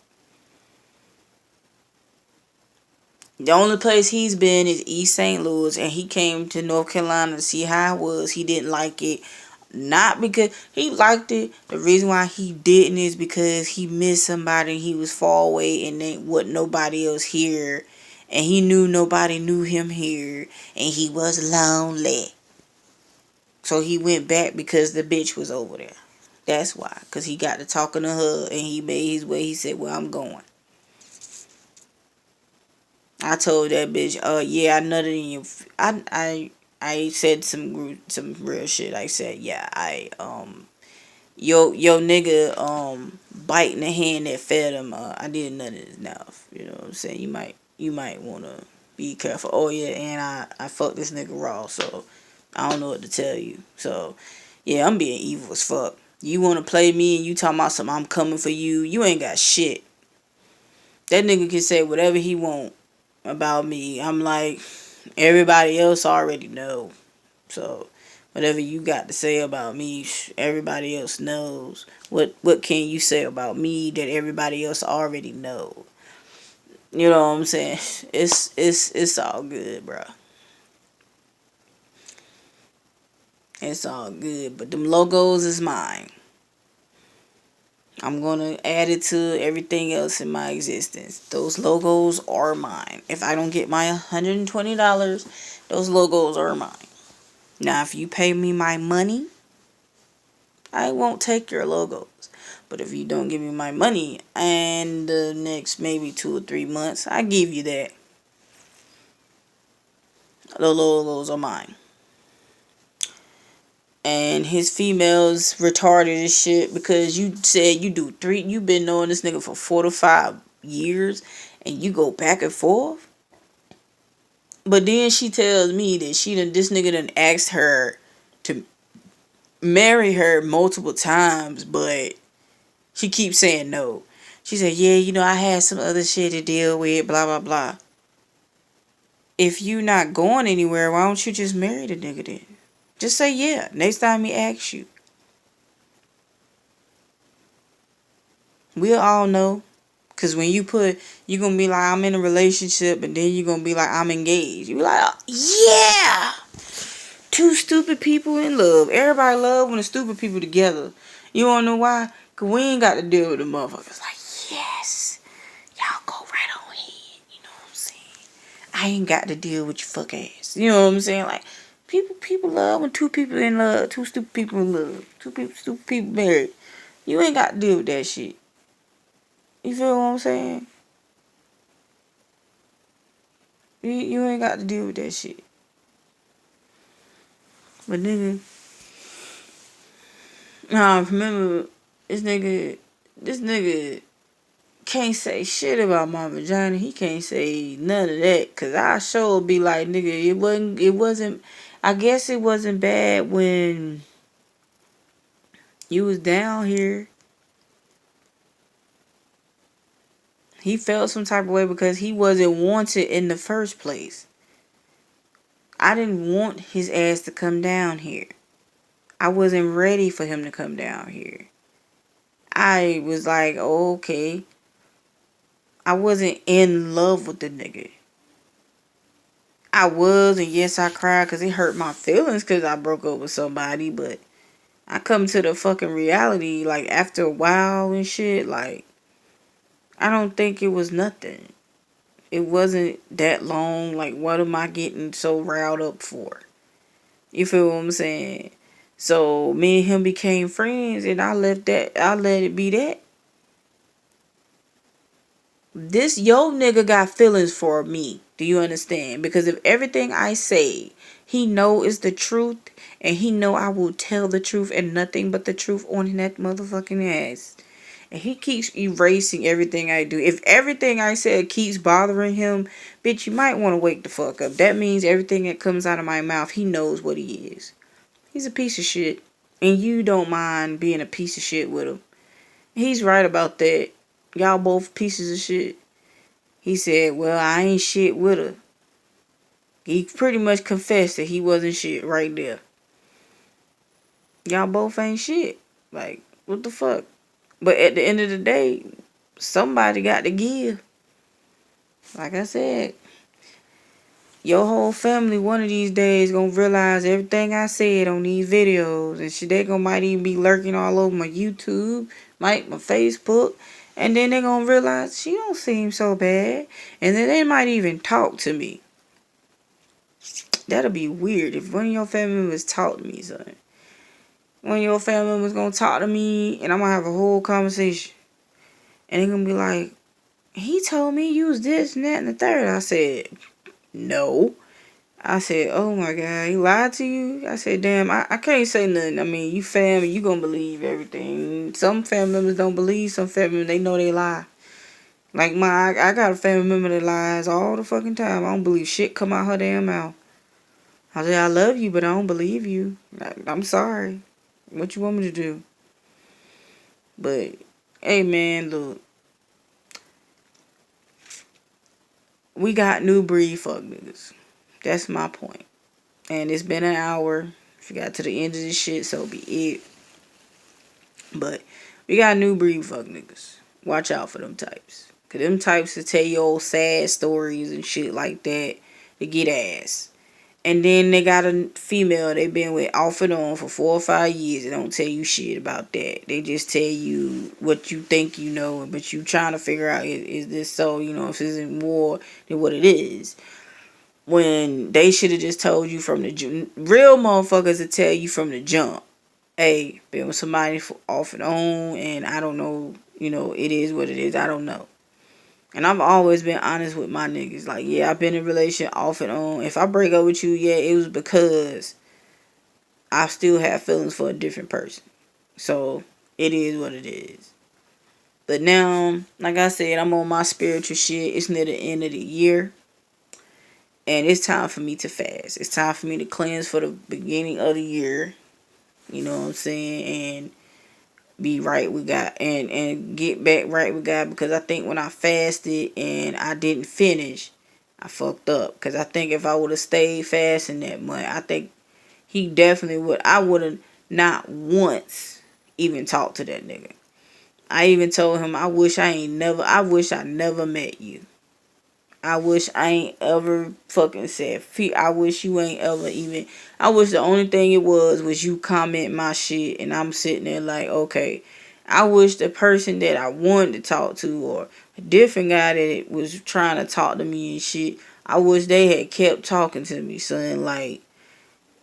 The only place he's been is East St. Louis, and he came to North Carolina to see how it was. He didn't like it. Not because he liked it. The reason why he didn't is because he missed somebody and he was far away and there wasn't nobody else here. And he knew nobody knew him here. And he was lonely. So he went back because the bitch was over there. That's why. Because he got to talking to her and he made his way. He said, well, I'm going. I told that bitch, yeah, I nutted in your... I said some real shit. I said, yeah, yo nigga biting the hand that fed him. I did nut in his mouth. You know what I'm saying? You might wanna be careful. Oh yeah, and I fucked this nigga raw. So I don't know what to tell you. So yeah, I'm being evil as fuck. You wanna play me and you talking about something? I'm coming for you. You ain't got shit. That nigga can say whatever he want about me. I'm like, everybody else already know. So whatever you got to say about me, everybody else knows. What can you say about me that everybody else already know? You know what I'm saying? It's all good, bro. It's all good. But them logos is mine. I'm gonna add it to everything else in my existence. Those logos are mine. If I don't get my $120, those logos are mine. Now, if you pay me my money, I won't take your logos. But if you don't give me my money and the next maybe 2 or 3 months, I give you that. The logos are mine. And his female's retarded as shit because you said you been knowing this nigga for 4 to 5 years and you go back and forth. But then she tells me that this nigga done asked her to marry her multiple times, but she keeps saying no. She said, yeah, I had some other shit to deal with, blah, blah, blah. If you not going anywhere, why don't you just marry the nigga then? Just say yeah. Next time he asks you. We'll all know. Because when you going to be like, I'm in a relationship, and then you're going to be like, I'm engaged. You be like, oh, yeah. 2 stupid people in love. Everybody love when the stupid people together. You want to know why? Because we ain't got to deal with the motherfuckers. Like, yes. Y'all go right on ahead. You know what I'm saying? I ain't got to deal with your fuck ass. You know what I'm saying? Like, people love when 2 people in love. 2 stupid people in love. 2 stupid people married. You ain't got to deal with that shit. You feel what I'm saying? You ain't got to deal with that shit. But nigga, nah, remember, this nigga can't say shit about my vagina. He can't say none of that. Cause I sure be like, nigga, I guess it wasn't bad when you was down here. He felt some type of way because he wasn't wanted in the first place. I didn't want his ass to come down here. I wasn't ready for him to come down here. I was like, oh, okay. I wasn't in love with the nigga. I was, and yes, I cried because it hurt my feelings because I broke up with somebody, but I come to the fucking reality, like, after a while and shit, like, I don't think it was nothing. It wasn't that long, like, what am I getting so riled up for? You feel what I'm saying? So, me and him became friends, and I let it be that. This yo nigga got feelings for me. Do you understand? Because if everything I say, he know is the truth, and he know I will tell the truth and nothing but the truth on that motherfucking ass. And he keeps erasing everything I do. If everything I said keeps bothering him, bitch, you might want to wake the fuck up. That means everything that comes out of my mouth, he knows what he is. He's a piece of shit. And you don't mind being a piece of shit with him. He's right about that. Y'all both pieces of shit. He said, well, I ain't shit with her. He pretty much confessed that he wasn't shit right there. Y'all both ain't shit. Like, what the fuck? But at the end of the day, somebody got to give. Like I said, your whole family one of these days gonna realize everything I said on these videos, and shit, they gonna might even be lurking all over my YouTube, my Facebook, and then they gonna realize she don't seem so bad, and then they might even talk to me. That'll be weird if one of your family members talk to me, son. One of your family members gonna talk to me, and I'm gonna have a whole conversation, and they gonna be like, he told me you was this and that and the third. I said, no. I said, oh my God, he lied to you? I said, damn, I can't say nothing. I mean, you family, you gonna believe everything. Some family members don't believe, some family members, they know they lie. Like I got a family member that lies all the fucking time. I don't believe shit come out her damn mouth. I said, I love you, but I don't believe you. I'm sorry. What you want me to do? But, hey man, look. We got new breed fuck niggas. That's my point. And it's been an hour. If you got to the end of this shit, so be it. But we got new breed fuck niggas. Watch out for them types. Cause them types to tell you old sad stories and shit like that to get ass. And then they got a female they been with off and on for 4 or 5 years. They don't tell you shit about that. They just tell you what you think you know, but you trying to figure out is this so, if it's in war, then what it is. When they should have just told you from the real motherfuckers to tell you from the jump. Hey, been with somebody for off and on, and I don't know, it is what it is. I don't know. And I've always been honest with my niggas. Like, yeah, I've been in a relationship off and on. If I break up with you, yeah, it was because I still have feelings for a different person. So, it is what it is. But now, like I said, I'm on my spiritual shit. It's near the end of the year. And it's time for me to fast. It's time for me to cleanse for the beginning of the year. You know what I'm saying? And be right with God and get back right with God, because I think when I fasted and I didn't finish, I fucked up. Because I think if I would have stayed fasting that month, I think he definitely would. I would have not once even talked to that nigga. I even told him I wish I never met you. I wish I ain't ever fucking said, I wish you ain't ever even, I wish the only thing it was you comment my shit and I'm sitting there like, okay, I wish the person that I wanted to talk to or a different guy that was trying to talk to me and shit, I wish they had kept talking to me, son, like,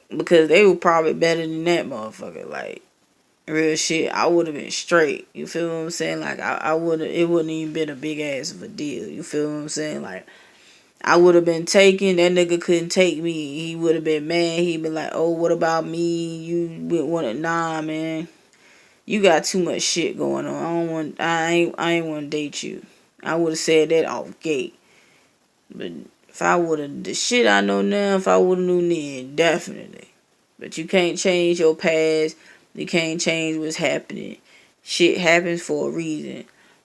because they were probably better than that motherfucker, like, real shit, I would have been straight, you feel what I'm saying, like, I would have, it wouldn't even been a big ass of a deal, you feel what I'm saying, like, I would have been taken. That nigga couldn't take me. He would have been mad. He'd be like, oh, what about me? You wouldn't want it. Nah, man. You got too much shit going on. I ain't want to date you. I would have said that off gate. But if I would have, the shit I know now, if I would have knew then, definitely. But you can't change your past. You can't change what's happening. Shit happens for a reason.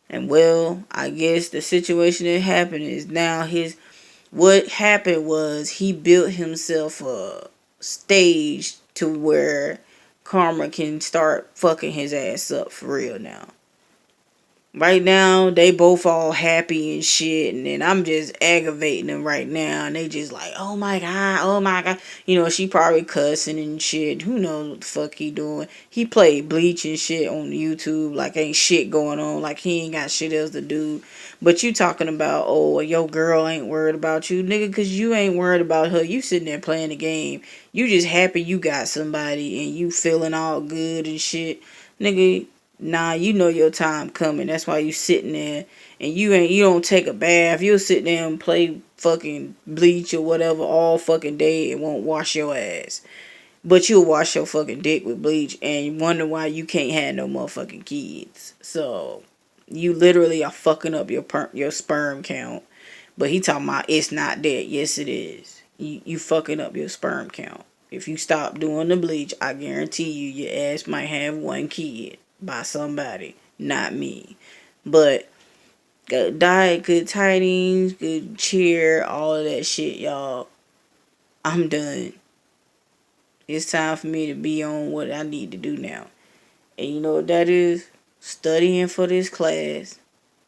And well, I guess the situation that happened is now what happened was he built himself a stage to where karma can start fucking his ass up for real now. Right now, they both all happy and shit, and then I'm just aggravating them right now, and they just like, oh my god, oh my god. She probably cussing and shit. Who knows what the fuck he doing? He played Bleach and shit on YouTube, like ain't shit going on, like he ain't got shit else to do. But you talking about, oh, your girl ain't worried about you, nigga, because you ain't worried about her. You sitting there playing the game. You just happy you got somebody, and you feeling all good and shit. Nigga, nah, you know your time coming. That's why you sitting there and you don't take a bath. You'll sit there and play fucking Bleach or whatever all fucking day and won't wash your ass. But you'll wash your fucking dick with bleach and you wonder why you can't have no motherfucking kids. So you literally are fucking up your sperm count. But he talking about it's not that. Yes, it is. You fucking up your sperm count. If you stop doing the bleach, I guarantee you your ass might have one kid by somebody, not me. But good diet, good tidings, good cheer, all of that shit, y'all. I'm done. It's time for me to be on what I need to do now. And you know what that is? Studying for this class.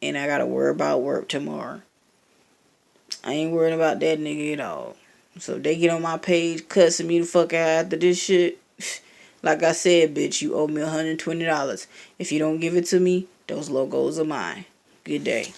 And I gotta worry about work tomorrow. I ain't worrying about that nigga at all. So if they get on my page cussing me the fuck out after this shit, like I said, bitch, you owe me $120. If you don't give it to me, those logos are mine. Good day.